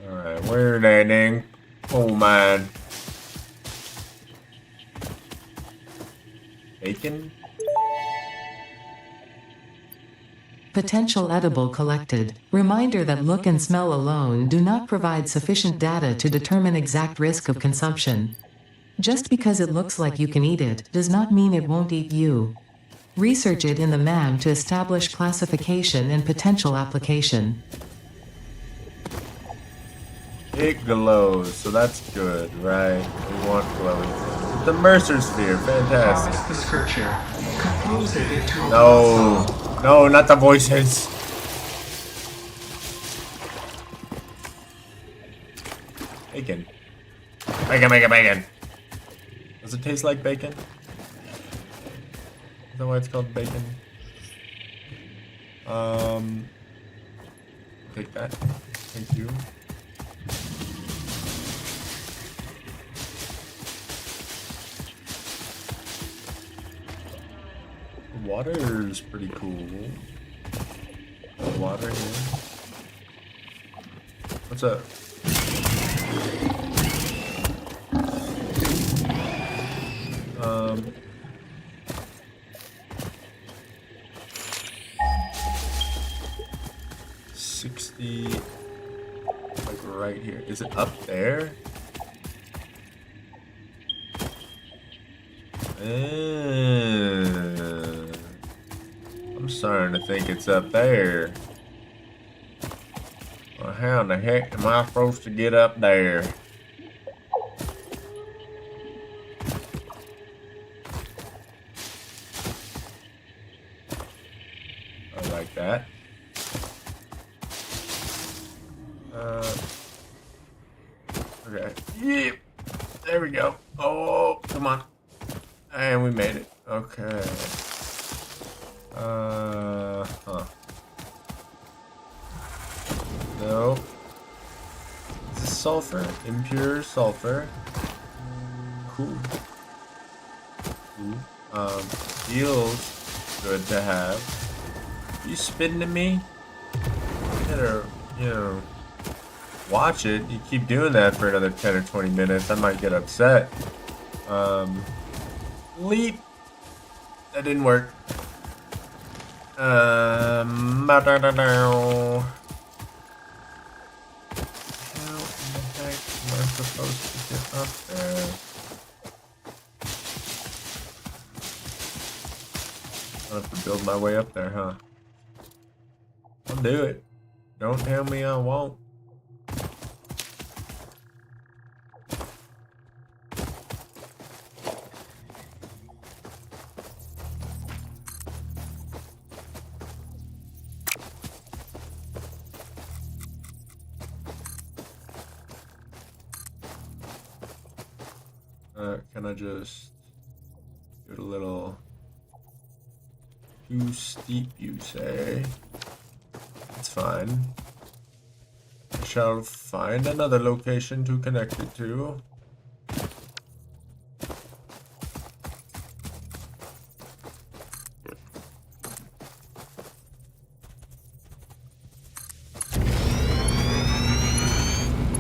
Alright, we're landing. Oh man. Bacon? Potential edible collected. Reminder that look and smell alone do not provide sufficient data to determine exact risk of consumption. Just because it looks like you can eat it does not mean it won't eat you. Research it in the MAM to establish classification and potential application. It glows, so that's good, right? We want glowing. The Mercer Sphere, fantastic. Harvest the scripture. Compose it into a No, no, not the voices. Bacon. Bacon, bacon, bacon. Does it taste like bacon? Is that why it's called bacon? Take that. Thank you. The water is pretty cool. Water here. What's up? 60, like right here. Is it up there? I'm starting to think it's up there. Well, how in the heck am I supposed to get up there? I like that. Okay. Yep. There we go. Oh, come on. And we made it. Okay. Huh. No. Is this sulfur? Impure sulfur. Cool. Feels good to have. You spitting at me? You better, watch it. You keep doing that for another 10 or 20 minutes, I might get upset. Leap. That didn't work. How in the heck am I supposed to get up there? I'll have to build my way up there, huh? I'll do it. Don't tell me I won't. Can I just do it a little too steep, you say? It's fine. I shall find another location to connect it to.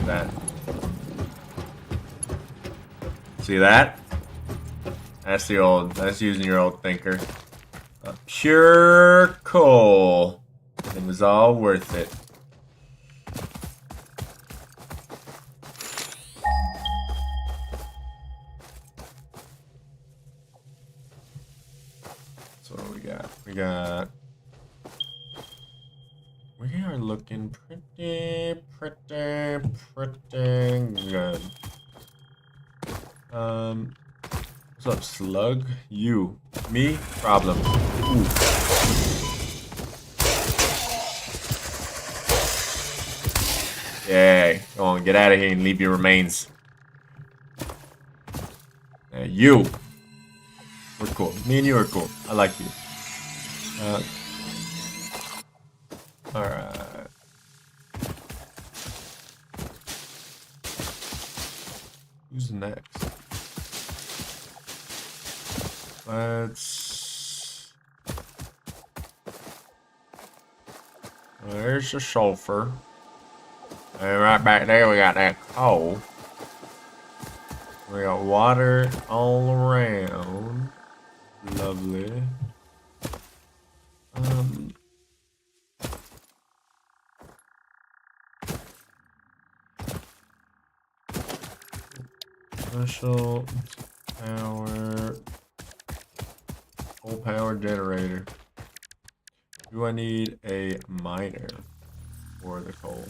That. See that? That's using your old thinker. Pure coal. It was all worth it. So what do we got? We are looking pretty good. What's up, slug? You. Me? Problem. Ooh. Yay. Go on, get out of here and leave your remains. You. We're cool. Me and you are cool. I like you. Alright. Who's next? There's the sulfur. And right back there we got that coal. We got water all around. Lovely. Special power. Coal power generator. Do I need a miner for the coal?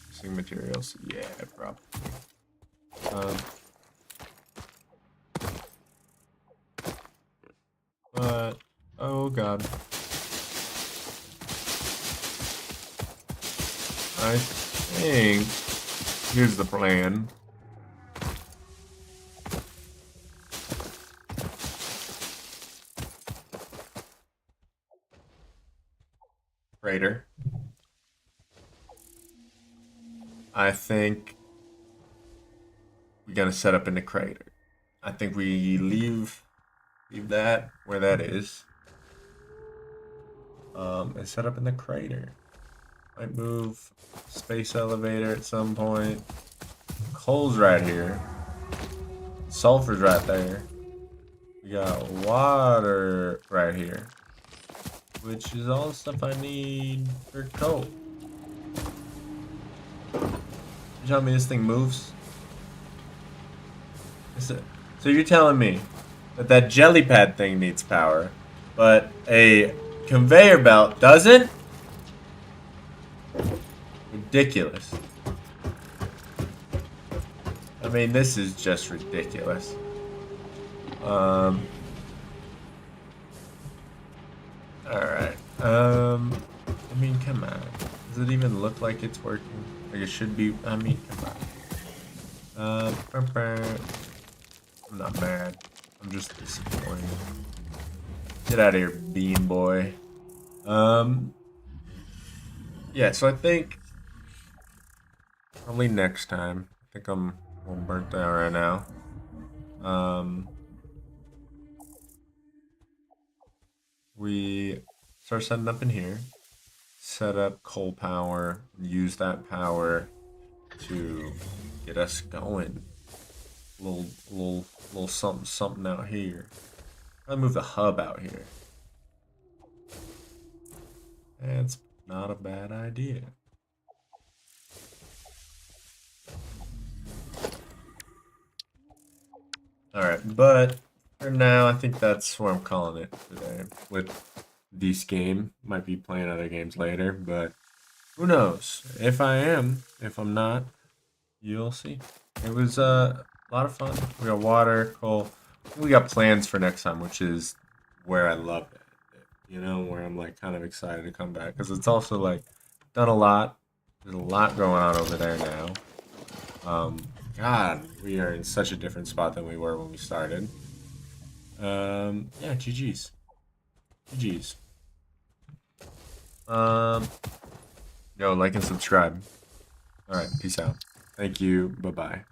Missing materials? Yeah, probably. But oh god. I think here's the plan. Crater. I think we're gonna set up in the crater. I think we leave that where that is. And set up in the crater. Might move space elevator at some point. Coal's right here. Sulfur's right there. We got water right here. Which is all the stuff I need for coal. You telling me this thing moves? So you're telling me that jelly pad thing needs power, but a conveyor belt doesn't? Ridiculous. I mean, this is just ridiculous. Alright. I mean, come on. Does it even look like it's working? Like it should be. I mean, come on. I'm not mad. I'm just disappointed. Get out of here, bean boy. Yeah, so I think probably next time. I think I'm all burnt out right now. We start setting up in here. Set up coal power. Use that power to get us going. Little something out here. I'll move the hub out here. That's not a bad idea. Alright, but for now, I think that's where I'm calling it today. With this game. Might be playing other games later, but who knows? If I am, if I'm not, you'll see. It was a lot of fun. We got water, coal. We got plans for next time, which is where I love it. You know, where I'm like kind of excited to come back. Because it's also like done a lot. There's a lot going on over there now. God, we are in such a different spot than we were when we started. Yeah, GG's. GG's. Yo, like and subscribe. Alright, peace out. Thank you. Bye-bye.